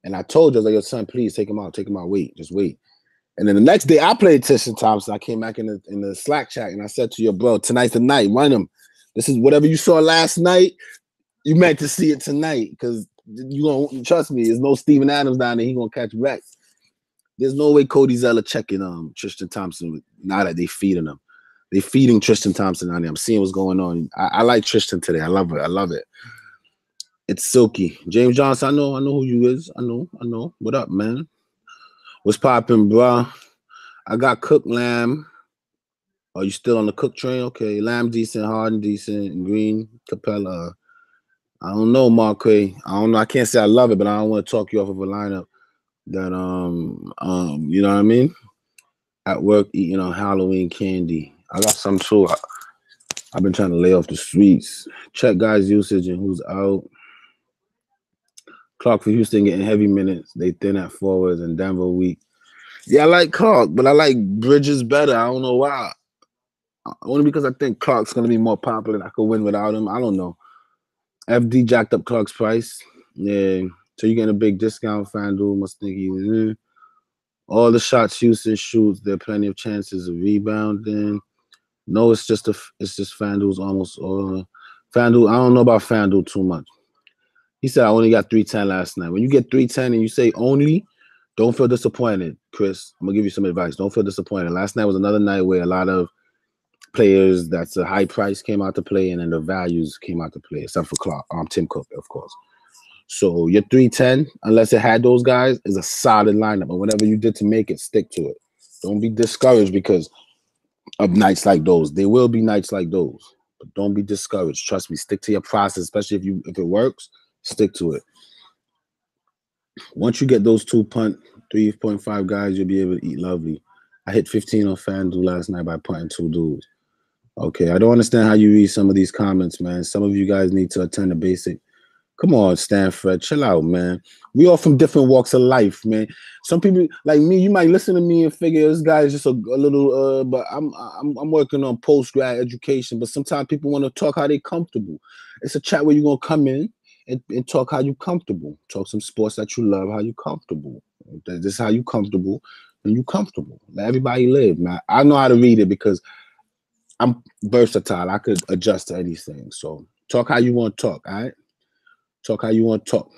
And I told you, I was like, your son, please take him out. Take him out. Wait, just wait. And then the next day I played Tristan Thompson. I came back in the Slack chat and I said to your bro, tonight's the night. Run him. This is whatever you saw last night. You meant to see it tonight because you gonna trust me. There's no Steven Adams down there. He gonna catch wreck. There's no way Cody Zeller checking Tristan Thompson now that they feeding him. They feeding Tristan Thompson down there. I'm seeing what's going on. I like Tristan today. I love it. I love it. It's silky. James Johnson, I know who you is. I know. What up, man? What's popping, bro? I got Cook, Lamb. Are you still on the Cook train? Okay, Lamb decent, Harden decent, Green, Capella. I don't know, Marquay. I don't know. I can't say I love it, but I don't want to talk you off of a lineup that you know what I mean? At work eating on Halloween candy. I got some too. I've been trying to lay off the streets. Check guys' usage and who's out. Clark for Houston getting heavy minutes. They thin at forwards and Denver weak. Yeah, I like Clark, but I like Bridges better. I don't know why. Only because I think Clark's going to be more popular and I could win without him. I don't know. FD jacked up Clark's price. Yeah. So you're getting a big discount. FanDuel must think he all the shots Houston shoots, there are plenty of chances of rebounding. No, it's just FanDuel's almost all. FanDuel, I don't know about FanDuel too much. He said I only got 310 last night. When you get 310 and you say only, don't feel disappointed, Chris. I'm gonna give you some advice. Don't feel disappointed. Last night was another night where a lot of players that's a high price came out to play, and then the values came out to play, except for Clark, Tim Cook, of course. So your 310, unless it had those guys, is a solid lineup. And whatever you did to make it, stick to it. Don't be discouraged because of nights like those. There will be nights like those, but don't be discouraged. Trust me. Stick to your process, especially if it works. Stick to it. Once you get those 3.5 guys, you'll be able to eat lovely. I hit 15 on FanDuel last night by punting 2 dudes. Okay, I don't understand how you read some of these comments, man. Some of you guys need to attend the basic. Come on, Stanford, chill out, man. We all from different walks of life, man. Some people like me, you might listen to me and figure this guy is just a little. But I'm working on post-grad education. But sometimes people want to talk how they comfortable. It's a chat where you're gonna come in and talk how you comfortable. Talk some sports that you love, how you comfortable. This is how you comfortable, and you comfortable. Let everybody live, man. I know how to read it because I'm versatile. I could adjust to anything. So talk how you want to talk, all right? Talk how you want to talk.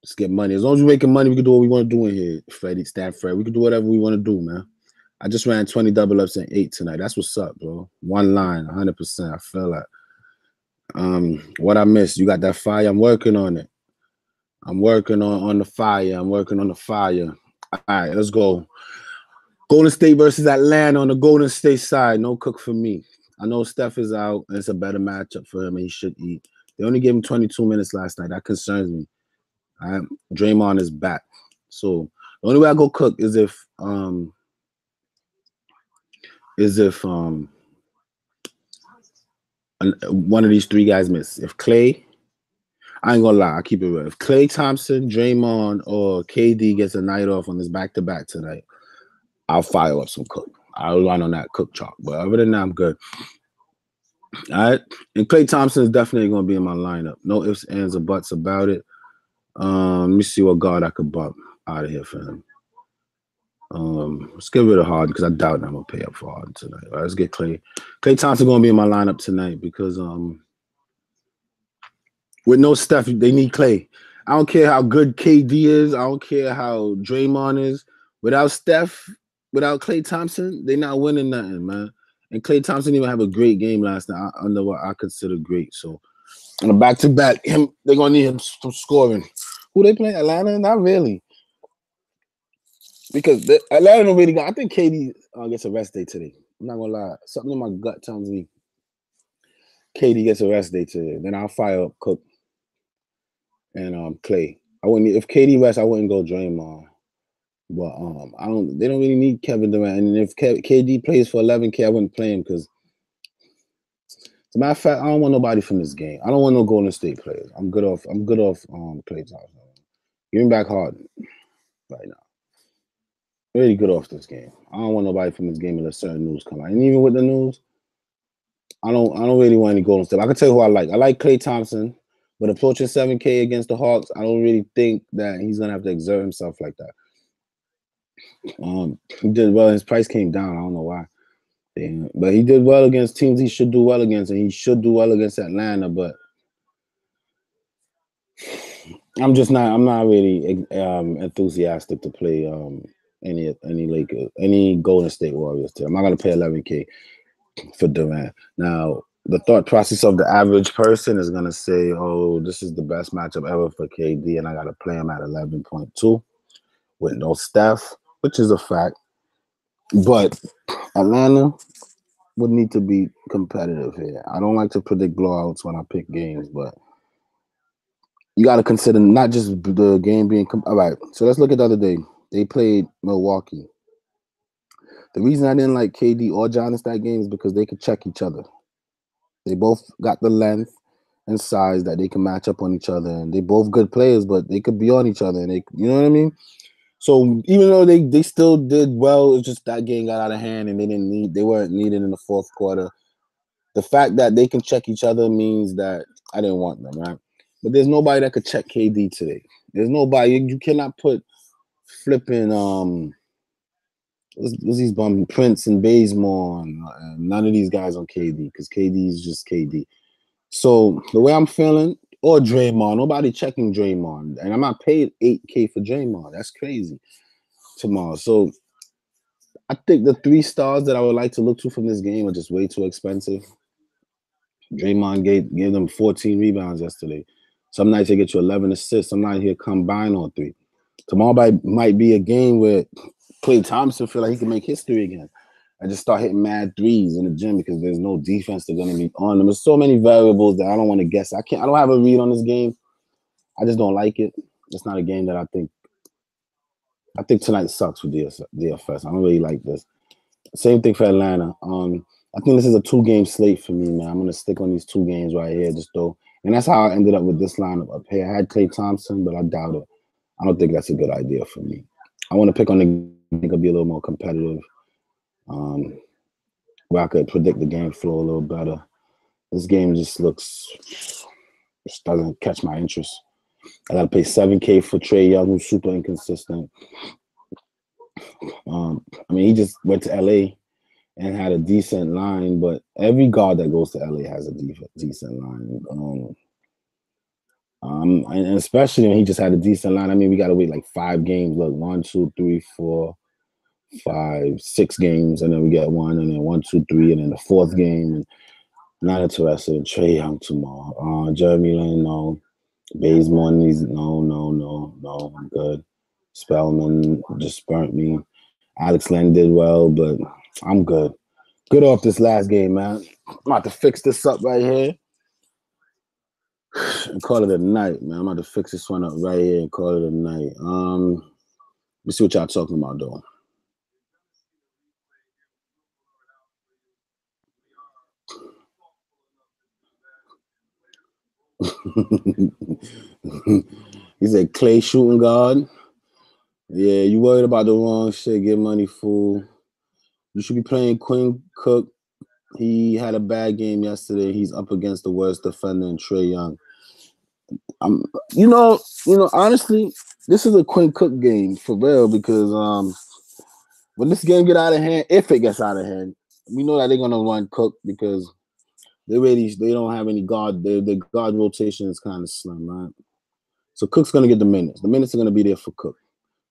Let's get money. As long as we're making money, we can do what we want to do in here, Freddie, Stanford. We can do whatever we want to do, man. I just ran 20 double ups and 8 tonight. That's what's up, bro. One line, 100%. I feel like. What I missed? You got that fire? I'm working on it. I'm working on the fire. I'm working on the fire. All right, let's go. Golden State versus Atlanta on the Golden State side. No Cook for me. I know Steph is out, and it's a better matchup for him, and he should eat. They only gave him 22 minutes last night. That concerns me. All right? Draymond is back. So the only way I go Cook is if one of these 3 guys miss. If Clay, I ain't gonna lie, I keep it real. If Clay Thompson, Draymond, or KD gets a night off on this back-to-back tonight, I'll fire up some Cook. I'll run on that Cook chalk. But other than that, I'm good. All right. And Klay Thompson is definitely going to be in my lineup. No ifs, ands, or buts about it. Let me see what guard I could bump out of here for him. Let's get rid of Harden because I doubt I'm going to pay up for Harden tonight. All right, let's get Klay. Klay Thompson going to be in my lineup tonight because with no Steph, they need Klay. I don't care how good KD is. I don't care how Draymond is. Without Steph, without Klay Thompson, they're not winning nothing, man. And Klay Thompson didn't even have a great game last night under what I consider great. So on a back-to-back, they're going to need him some scoring. Who they playing? Atlanta? Not really. Because Atlanta really got. I think KD gets a rest day today. I'm not gonna lie. Something in my gut tells me KD gets a rest day today. Then I'll fire up Cook and Clay. I wouldn't if KD rests. I wouldn't go Draymond. But I don't. They don't really need Kevin Durant. And if KD plays for 11K, I wouldn't play him because. As a matter of fact, I don't want nobody from this game. I don't want no Golden State players. I'm good off. Clay Thompson. Give me back Harden right now. Really good off this game. I don't want nobody from this game unless certain news come out. And even with the news, I don't really want any Golden State. I can tell you who I like. I like Klay Thompson, but approaching 7K against the Hawks, I don't really think that he's gonna have to exert himself like that. He did well. His price came down. I don't know why. But he did well against teams he should do well against, and he should do well against Atlanta. But I'm not really enthusiastic to play any Golden State Warriors team. I'm not gonna pay 11K for Durant. Now, the thought process of the average person is gonna say, "Oh, this is the best matchup ever for KD, and I gotta play him at 11.2 with no Steph," which is a fact. But Atlanta would need to be competitive here. I don't like to predict blowouts when I pick games, but you got to consider not just the game being all right. So let's look at the other day. They played Milwaukee. The reason I didn't like KD or Giannis that game is because they could check each other. They both got the length and size that they can match up on each other, and they both good players, but they could be on each other, and you know what I mean. So even though they still did well, it's just that game got out of hand, and they weren't needed in the fourth quarter. The fact that they can check each other means that I didn't want them, right? But there's nobody that could check KD today. There's nobody. You cannot put flipping what's these bum Prince and Bazemore and none of these guys on KD because KD is just KD. So the way I'm feeling, or Draymond, nobody checking Draymond, and I'm not paid 8K for Draymond. That's crazy tomorrow. So I think the 3 stars that I would like to look to from this game are just way too expensive. Draymond gave them 14 rebounds yesterday. Some nights they get you 11 assists. Some nights he'll combine on 3. Tomorrow might be a game where Klay Thompson feel like he can make history again. I just start hitting mad threes in the gym because there's no defense that's going to be on them. There's so many variables that I don't want to guess. I don't have a read on this game. I just don't like it. It's not a game that I think tonight sucks for DFS. I don't really like this. Same thing for Atlanta. I think this is a 2-game slate for me, man. I'm gonna stick on these 2 games right here, just though. And that's how I ended up with this lineup up here. I had Klay Thompson, but I doubt it. I don't think that's a good idea for me. I want to pick on the game that could be a little more competitive. Where I could predict the game flow a little better. This game just doesn't catch my interest. I gotta pay 7K for Trae Young, who's super inconsistent. He just went to LA and had a decent line, but every guard that goes to LA has a decent line. And especially when he just had a decent line. We got to wait like 5 games. Look, 1, 2, 3, 4, 5, 6 games, and then we get 1, and then 1, 2, 3, and then the 4th game. And not interested in Trae Young tomorrow. Jeremy Lin, no. Bazemore needs no. I'm good. Spellman just burnt me. Alex Len did well, but I'm good. Good off this last game, man. I'm about to fix this up right here and call it a night, man. I'm about to fix this one up right here and call it a night. Let's see what y'all talking about, though. He said Klay shooting guard. Yeah, you worried about the wrong shit. Get money, fool. You should be playing Quinn Cook. He had a bad game yesterday. He's up against the worst defender in Trae Young. Honestly, this is a Quinn Cook game for real because when this game get out of hand, if it gets out of hand, we know that they're gonna run Cook because they don't have any guard. Their guard rotation is kind of slim, right? So Cook's gonna get the minutes. The minutes are gonna be there for Cook.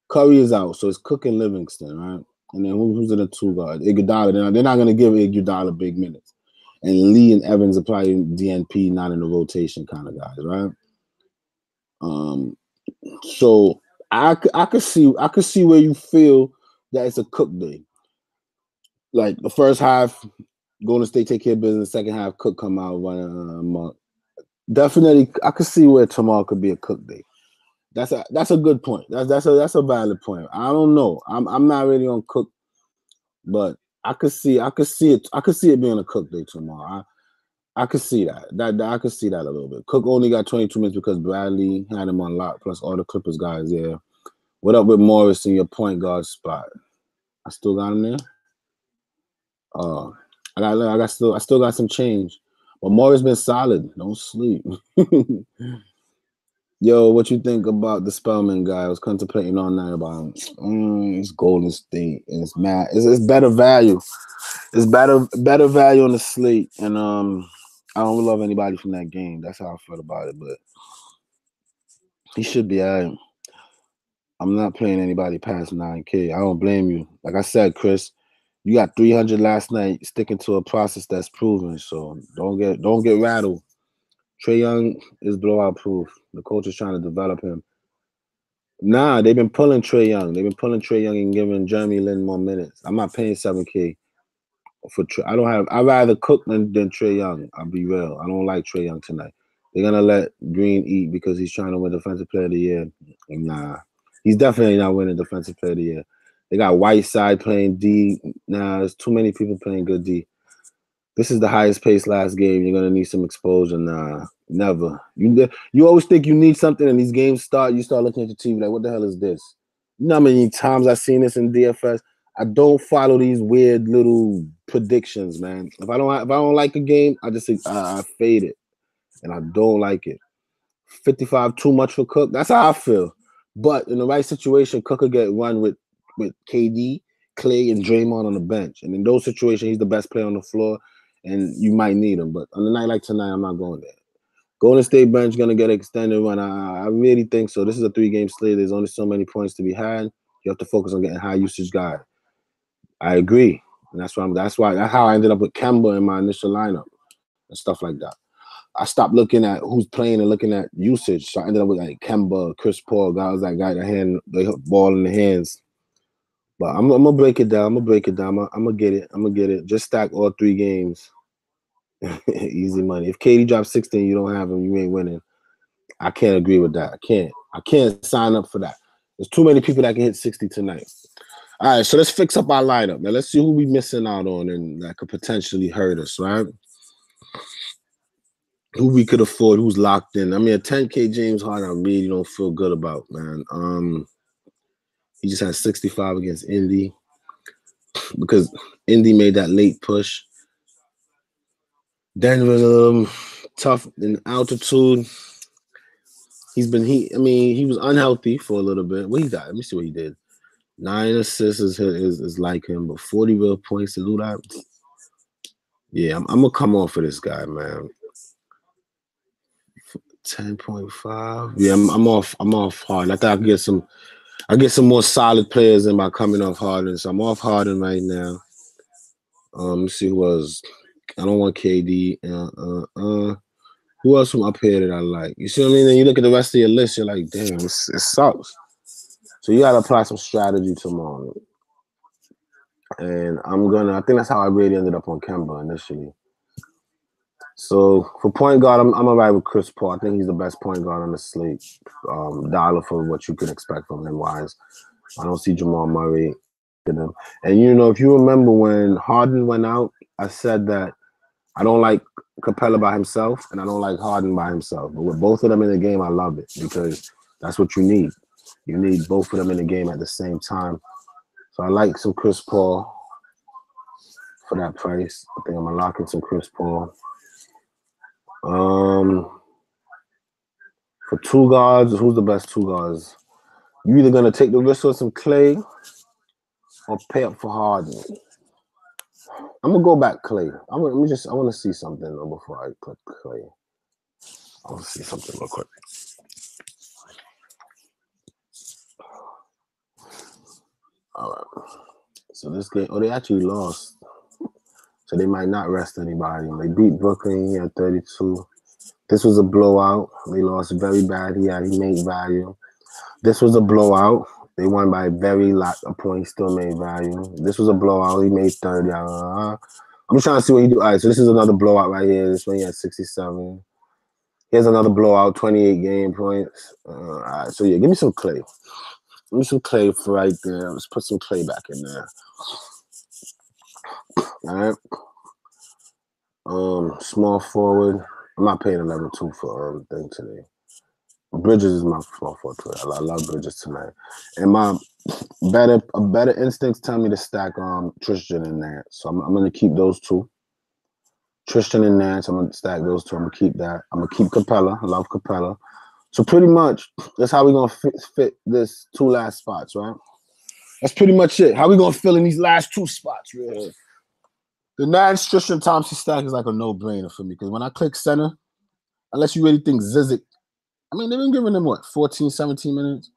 Curry is out, so it's Cook and Livingston, right? And then who's in the 2 guard? Iguodala. They're not gonna give Iguodala big minutes. And Lee and Evans are probably DNP, not in the rotation kind of guys, right? So I could see where you feel that it's a Cook day. Like the first half, Golden State take care of business. Second half, Cook come out running. Definitely, I could see where tomorrow could be a Cook day. That's a good point. That's a valid point. I don't know. I'm not really on Cook, but I could see it being a Cook day tomorrow. I could see that. I could see that a little bit. Cook only got 22 minutes because Bradley had him on lock, plus all the Clippers guys there. What up with Morris in your point guard spot? I still got him there. I still got some change. But Morris been solid. Don't sleep. Yo, what you think about the Spellman guy? I was contemplating all night about it's Golden State and it's mad. It's better value. It's better value on the slate. And I don't love anybody from that game. That's how I felt about it. But he should be all right. I'm not playing anybody past 9K. I don't blame you. Like I said, Chris, you got 300 last night, sticking to a process that's proven. So don't get rattled. Trae Young is blowout proof. The coach is trying to develop him. Nah, they've been pulling Trae Young. They've been pulling Trae Young and giving Jeremy Lin more minutes. I'm not paying 7K for Trae. I'd rather Cook than Trae Young. I'll be real. I don't like Trae Young tonight. They're gonna let Green eat because he's trying to win Defensive Player of the Year. Nah. He's definitely not winning Defensive Player of the Year. They got Whiteside playing D. Nah, there's too many people playing good D. This is the highest pace last game. You're gonna need some exposure. Nah, never. You always think you need something, and these games start. You start looking at your TV like, what the hell is this? You know how many times I've seen this in DFS? I don't follow these weird little predictions, man. If I don't like a game, I just say I fade it, and I don't like it. 55 too much for Cook. That's how I feel. But in the right situation, Cook could get run with KD, Clay, and Draymond on the bench. And in those situations, he's the best player on the floor, and you might need him. But on a night like tonight, I'm not going there. Golden State bench going to get an extended run. I really think so. This is a 3-game slate. There's only so many points to be had. You have to focus on getting high usage guy. I agree. And that's how I ended up with Kemba in my initial lineup and stuff like that. I stopped looking at who's playing and looking at usage. So I ended up with like Kemba, Chris Paul, guys that got the ball in the hands. But I'm gonna break it down. I'm gonna get it. Just stack all 3 games. Easy money. If KD drops 16, you don't have him, you ain't winning. I can't agree with that. I can't sign up for that. There's too many people that can hit 60 tonight. All right, so let's fix up our lineup. Now let's see who we missing out on and that could potentially hurt us, right? Who we could afford, who's locked in. I mean, a 10K James Harden, I really don't feel good about, man. He just had 65 against Indy because Indy made that late push. Denver, tough in altitude. He was unhealthy for a little bit. What he got? Let me see what he did. 9 assists is like him, but 40 real points to do that. Yeah, I'm gonna come off for this guy, man. 10.5. Yeah, I'm off Harden. I thought I could get some more solid players in by coming off Harden. So I'm off Harden right now. Let's see who else. I don't want KD. Who else from up here that I like? You see what I mean? Then you look at the rest of your list, you're like, damn, it sucks. So you gotta apply some strategy tomorrow. And I think that's how I really ended up on Kemba initially. So for point guard, I'm alright with Chris Paul. I think he's the best point guard on the slate. Dollar for what you could expect from him wise. I don't see Jamal Murray in him. And if you remember when Harden went out, I said that I don't like Capella by himself and I don't like Harden by himself. But with both of them in the game, I love it because that's what you need. You need both of them in the game at the same time. So I like some Chris Paul for that price. I think I'm gonna lock in some Chris Paul. For 2 guards, who's the best 2 guards? You either gonna take the risk on some Clay or pay up for Harden. I'm gonna go back Clay. I want to see something though before I click Clay. I want to see something real quick. All right. So this game, they actually lost. So they might not rest anybody. They beat Brooklyn. He had 32. This was a blowout. They lost very bad. He made value. This was a blowout. They won by a very lot of points. Still made value. This was a blowout. He made 30. I'm just trying to see what he do. All right, so this is another blowout right here. This one he had 67. Here's another blowout, 28 game points. All right, so yeah, give me some Clay. Give me some Clay for right there. Let's put some Clay back in there. All right. Small forward. I'm not paying a level 2 for thing today. Bridges is my small forward player. I love Bridges tonight. And my better instincts tell me to stack Tristan and Nance. So I'm gonna keep those two. Tristan and Nance, I'm gonna stack those two. I'm gonna keep that. I'm gonna keep Capella. I love Capella. So pretty much that's how we're gonna fit this 2 last spots, right? That's pretty much it. How we gonna fill in these last 2 spots, really? The Nance Tristan Thompson stack is like a no-brainer for me because when I click center, unless you really think Zizic, I mean, they've been giving them what, 14, 17 minutes?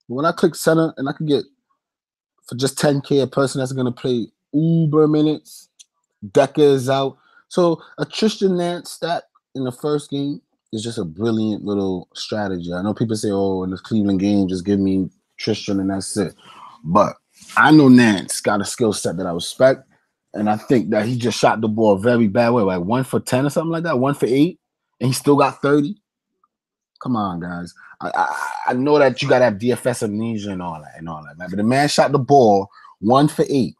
But when I click center and I can get for just 10K a person that's gonna play uber minutes, Decker is out. So a Tristan Nance stack in the first game is just a brilliant little strategy. I know people say, oh, in this Cleveland game, just give me Tristan and that's it. But I know Nance got a skill set that I respect. And I think that he just shot the ball a very bad way, like 1 for 10 or something like that, 1 for 8, and he still got 30. Come on, guys. I know that you gotta have DFS amnesia and all that, man. But the man shot the ball 1 for 8,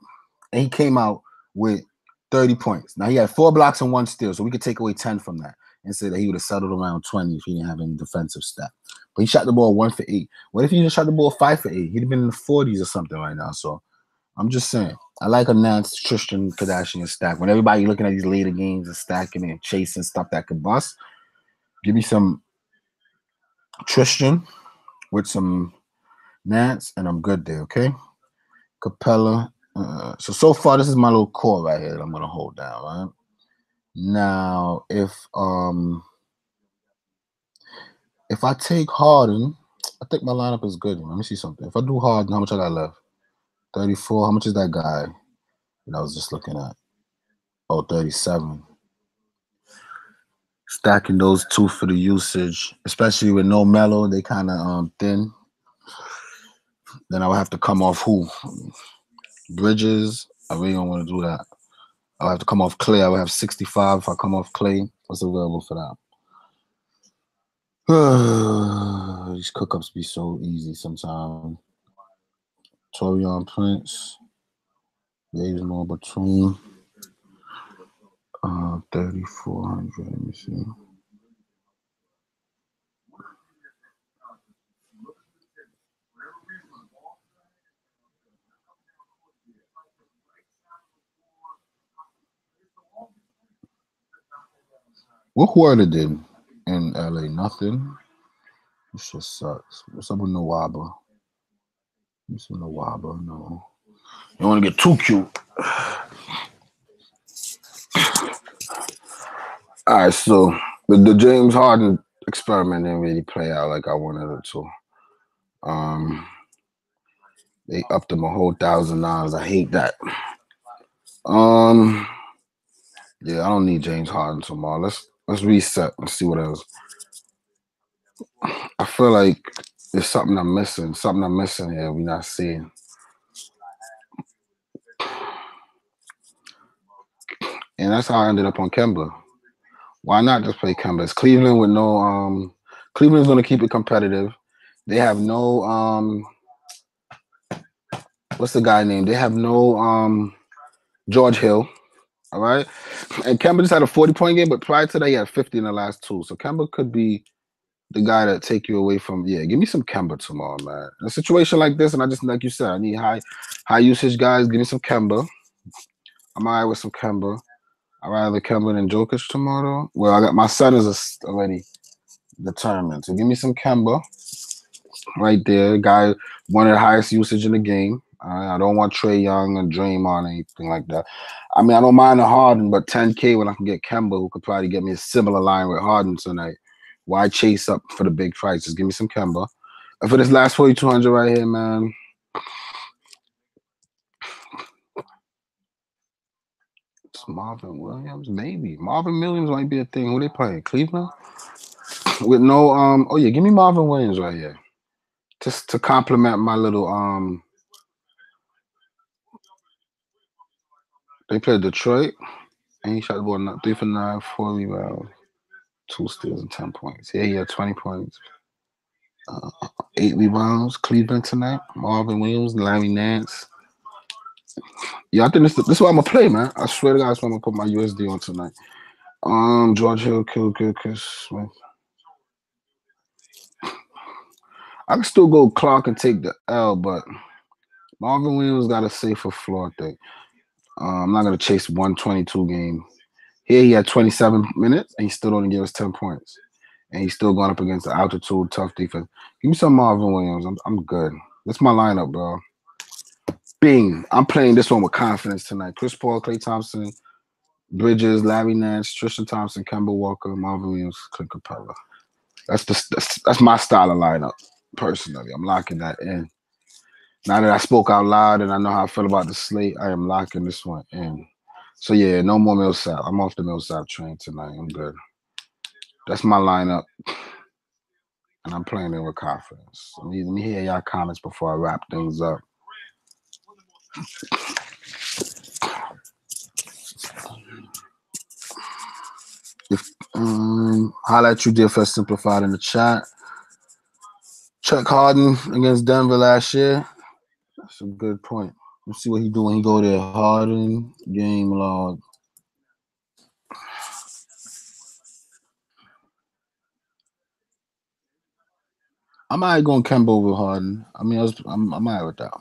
and he came out with 30 points. Now he had 4 blocks and 1 steal, so we could take away 10 from that and say that he would have settled around 20 if he didn't have any defensive stat. But he shot the ball 1 for 8. What if he just shot the ball 5 for 8? He'd have been in the 40s or something right now. So I'm just saying. I like a Nance Tristan Kardashian stack. When everybody looking at these later games and stacking and chasing stuff that could bust, give me some Tristan with some Nance, and I'm good there, okay? Capella. So far, this is my little core right here that I'm going to hold down, right? Now, if I take Harden, I think my lineup is good. Let me see something. If I do Harden, how much I got left? 34. How much is that guy that I was just looking at? Oh, 37. Stacking those 2 for the usage, especially with no Melo, they kind of thin. Then I would have to come off who? Bridges. I really don't want to do that. I'll have to come off Clay. I would have 65 if I come off Clay. What's available for that? These cookups be so easy sometimes. Torian Prince. More Batum. 3,400. Let me see. What Huerta did in LA? Nothing. This just sucks. What's up with Nawaba? What's with Nawaba? No. You don't want to get too cute. All right, so the James Harden experiment didn't really play out like I wanted it to. They upped him a whole $1,000. I hate that. Yeah, I don't need James Harden tomorrow. Let's reset and see what else. I feel like there's something I'm missing. Something I'm missing here we're not seeing. And that's how I ended up on Kemba. Why not just play Kemba? It's Cleveland with no Cleveland's gonna keep it competitive. They have no what's the guy name? They have no George Hill. All right. And Kemba just had a 40-point game, but prior to that, he had 50 in the last 2. So Kemba could be the guy that take you away from, yeah, give me some Kemba tomorrow, man. In a situation like this, and I just, like you said, I need high usage guys. Give me some Kemba. I'm all right with some Kemba. I'd rather Kemba than Jokic tomorrow. Well, I got my centers already determined. So give me some Kemba right there. Guy, one of the highest usage in the game. I don't want Trae Young or Draymond or anything like that. I mean, I don't mind a Harden, but 10K when I can get Kemba, who could probably get me a similar line with Harden tonight. Why chase up for the big price? Just give me some Kemba. And for this last 4,200 right here, man. It's Marvin Williams, maybe. Marvin Williams might be a thing. Who they playing? Cleveland? With no, oh yeah, give me Marvin Williams right here. just to complement my little they played Detroit and he shot the ball 3 for 9, 4 rebounds, 2 steals and 10 points. Yeah, he had 20 points. 8 rebounds. Cleveland tonight. Marvin Williams, Larry Nance. Yeah, I think this is what I'm gonna play, man. I swear to God, that's what I'm gonna put my USD on tonight. George Hill, Chris Smith. I can still go Clark and take the L, but Marvin Williams got a safer floor, I think. I'm not gonna chase 122 game. Here he had 27 minutes and he still only gave us 10 points. And he's still going up against the altitude, tough defense. Give me some Marvin Williams. I'm good. That's my lineup, bro. Bing. I'm playing this one with confidence tonight. Chris Paul, Klay Thompson, Bridges, Larry Nance, Tristan Thompson, Kemba Walker, Marvin Williams, Clint Capella. That's my style of lineup, personally. I'm locking that in. Now that I spoke out loud and I know how I feel about the slate, I am locking this one in. So, yeah, no more Millsap. I'm off the Millsap train tonight. I'm good. That's my lineup. And I'm playing it with confidence. Let me hear y'all comments before I wrap things up. Holla at you, DFS Simplified in the chat. Chuck Harden against Denver last year. That's a good point. Let's see what he do when he go there. Harden, game log. I might go Kemba over Harden. I mean, I'm alright with that.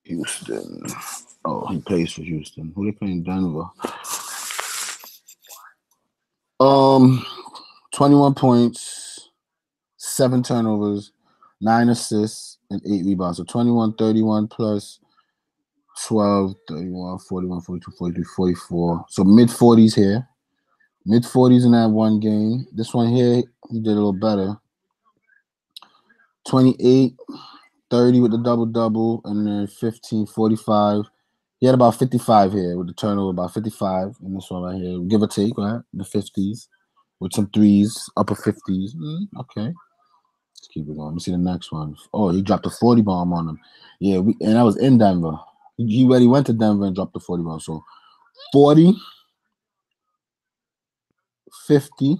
Houston. Oh, he plays for Houston. Who they playing? Denver. 21 points, 7 turnovers, 9 assists, and 8 rebounds. So 21, 31 plus 12, 31, 41, 42, 43, 44. So mid-40s here. Mid-40s in that one game. This one here, he did a little better. 28, 30 with the double-double, and then 15, 45. He had about 55 here with the turnover, about 55 in this one right here. Give or take, right? The 50s with some threes, upper 50s. Okay. Let's keep it going. Let me see the next one. Oh, he dropped a 40 bomb on him. Yeah, and that was in Denver. He already went to Denver and dropped the 40 bomb. So 40, 50,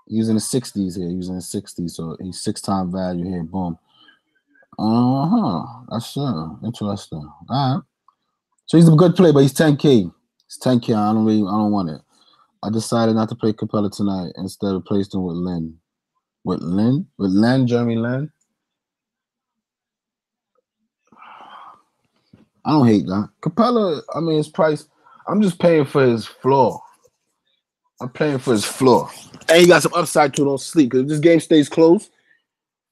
using the 60s here. Using the 60s. So he's 6-time value here. Boom. That's interesting. All right. So he's a good player, but he's 10K. It's 10K. I don't want it. I decided not to play Capella tonight. Instead of placed him with Lynn. With Len, Jeremy Lin. I don't hate that. Capella, I mean, his price, I'm just paying for his floor. I'm paying for his floor. And he got some upside too, don't sleep. Because if this game stays close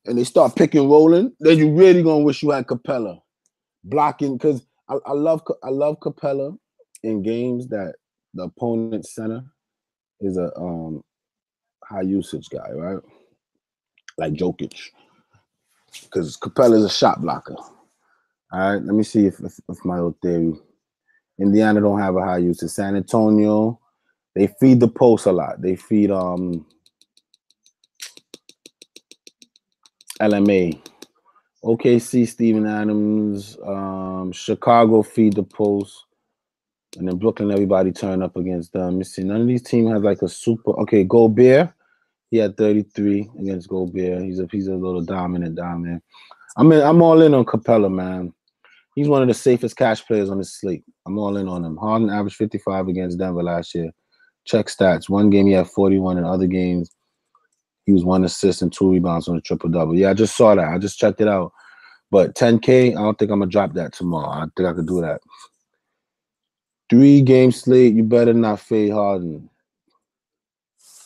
and they start pick and rolling, then you really going to wish you had Capella. Blocking, because I love Capella in games that the opponent's center is a high usage guy, right? Like Jokic. Because Capella is a shot blocker. All right, let me see if my little theory. Indiana don't have a high usage. San Antonio, they feed the post a lot. They feed LMA. OKC, Steven Adams. Chicago feed the post. And then Brooklyn, everybody turn up against them. Let me see. None of these teams have like a super. Okay, Gobert. He had 33 against Gobert. He's a little dominant. I'm all in on Capella, man. He's one of the safest cash players on this slate. I'm all in on him. Harden averaged 55 against Denver last year. Check stats. One game he had 41. In other games, he was 1 assist and 2 rebounds on a triple-double. Yeah, I just saw that. I just checked it out. But 10K, I don't think I'm going to drop that tomorrow. I think I could do that. 3-game slate, you better not fade Harden.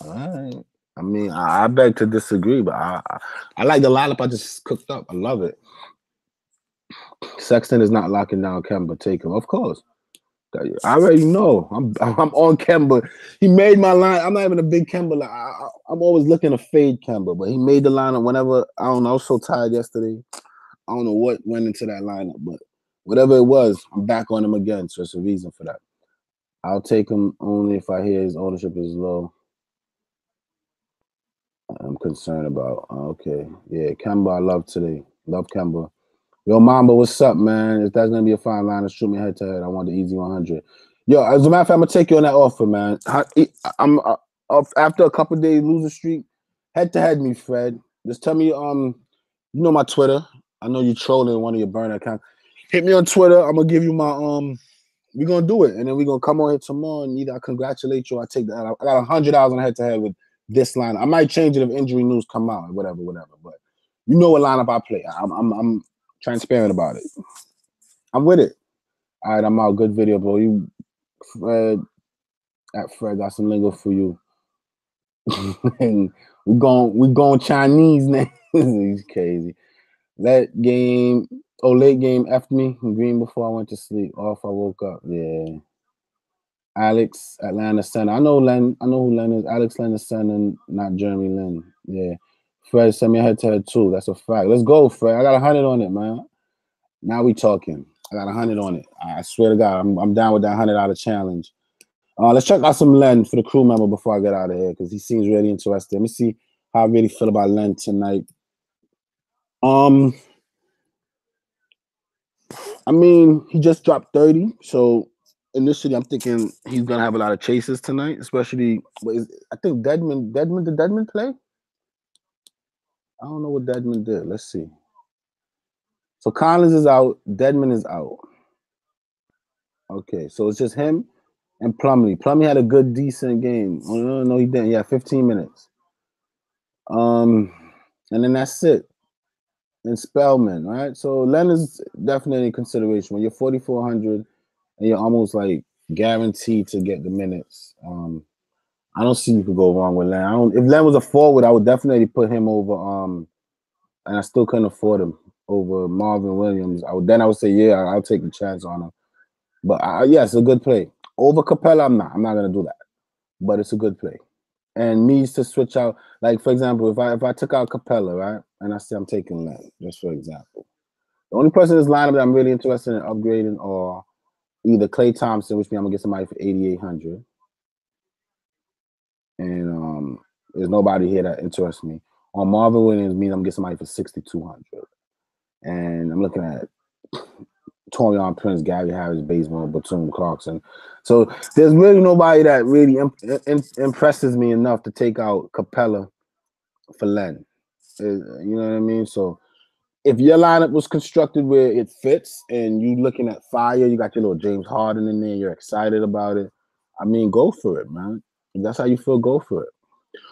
All right. I mean, I beg to disagree, but I like the lineup I just cooked up. I love it. Sexton is not locking down Kemba. Take him, of course. I already know. I'm on Kemba. He made my line. I'm not even a big Kemba. I'm always looking to fade Kemba, but he made the lineup whenever. I don't know. I was so tired yesterday. I don't know what went into that lineup, but whatever it was, I'm back on him again. So it's a reason for that. I'll take him only if I hear his ownership is low. I'm concerned about. Okay. Yeah, Kemba, I love today. Love Kemba. Yo, Mamba, what's up, man? If that's gonna be a fine line to shoot me head to head, I want the easy 100. Yo, as a matter of fact, I'm gonna take you on that offer, man. I'm after a couple days losing streak, head to head me, Fred. Just tell me, you know my Twitter. I know you trolling one of your burner accounts. Hit me on Twitter. I'm gonna give you my We're gonna do it, and then we're gonna come on here tomorrow, and either I congratulate you or I take that. I got $100 on head to head with this line. I might change it if injury news come out, whatever. But you know what lineup I play. I'm transparent about it. I'm with it. All right, I'm out. Good video, bro. You, Fred, at Fred, got some lingo for you. we going Chinese now. He's crazy. Late game effed me in Green before I went to sleep. Off, I woke up. Yeah. Alex, Atlanta Center. I know Len. I know who Len is. Alex Len is Center, not Jeremy Lin. Yeah. Fred, send me a head to head too. That's a fact. Let's go, Fred. I got 100 on it, man. Now we talking. I got 100 on it. I swear to God, I'm down with that $100 challenge. Let's check out some Len for the crew member before I get out of here because he seems really interested. Let me see how I really feel about Len tonight. I mean, he just dropped 30, so initially I'm thinking he's gonna have a lot of chases tonight, especially. I think Deadman. Did Deadman play? I don't know what Deadman did. Let's see. So Collins is out. Deadman is out. Okay, so it's just him and Plumlee. Plumlee had a good, decent game. Oh, no, he didn't. Yeah, 15 minutes. And then that's it. And Spellman, right? So Len is definitely in consideration. When you're 4,400 and you're almost like guaranteed to get the minutes, I don't see you could go wrong with Len. If Len was a forward, I would definitely put him over. And I still couldn't afford him over Marvin Williams. I would say, yeah, I'll take the chance on him. But yeah, it's a good play. Over Capella, I'm not gonna do that. But it's a good play. And needs to switch out. Like for example, if I took out Capella, right, and I say I'm taking Len, just for example. The only person in this lineup that I'm really interested in upgrading are either Klay Thompson, which means I'm gonna get somebody for 8,800, and there's nobody here that interests me. On Marvin Williams means I'm gonna get somebody for 6,200, and I'm looking at Torian Prince, Gary Harris, Bazemore, Batum, Clarkson. So there's really nobody that really impresses me enough to take out Capella for Len. You know what I mean? So if your lineup was constructed where it fits and you looking at fire, you got your little James Harden in there, you're excited about it. I mean, go for it, man. If that's how you feel, go for it.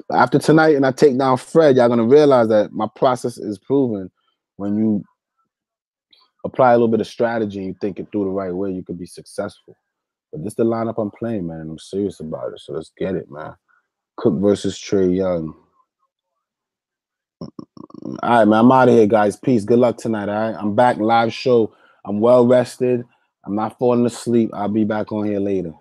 But after tonight and I take down Fred, y'all gonna realize that my process is proven. When you apply a little bit of strategy and you think it through the right way, you could be successful. But this is the lineup I'm playing, man. I'm serious about it. So let's get it, man. Cook versus Trae Young. All right, man. I'm out of here, guys. Peace. Good luck tonight, all right? I'm back live show. I'm well rested. I'm not falling asleep. I'll be back on here later.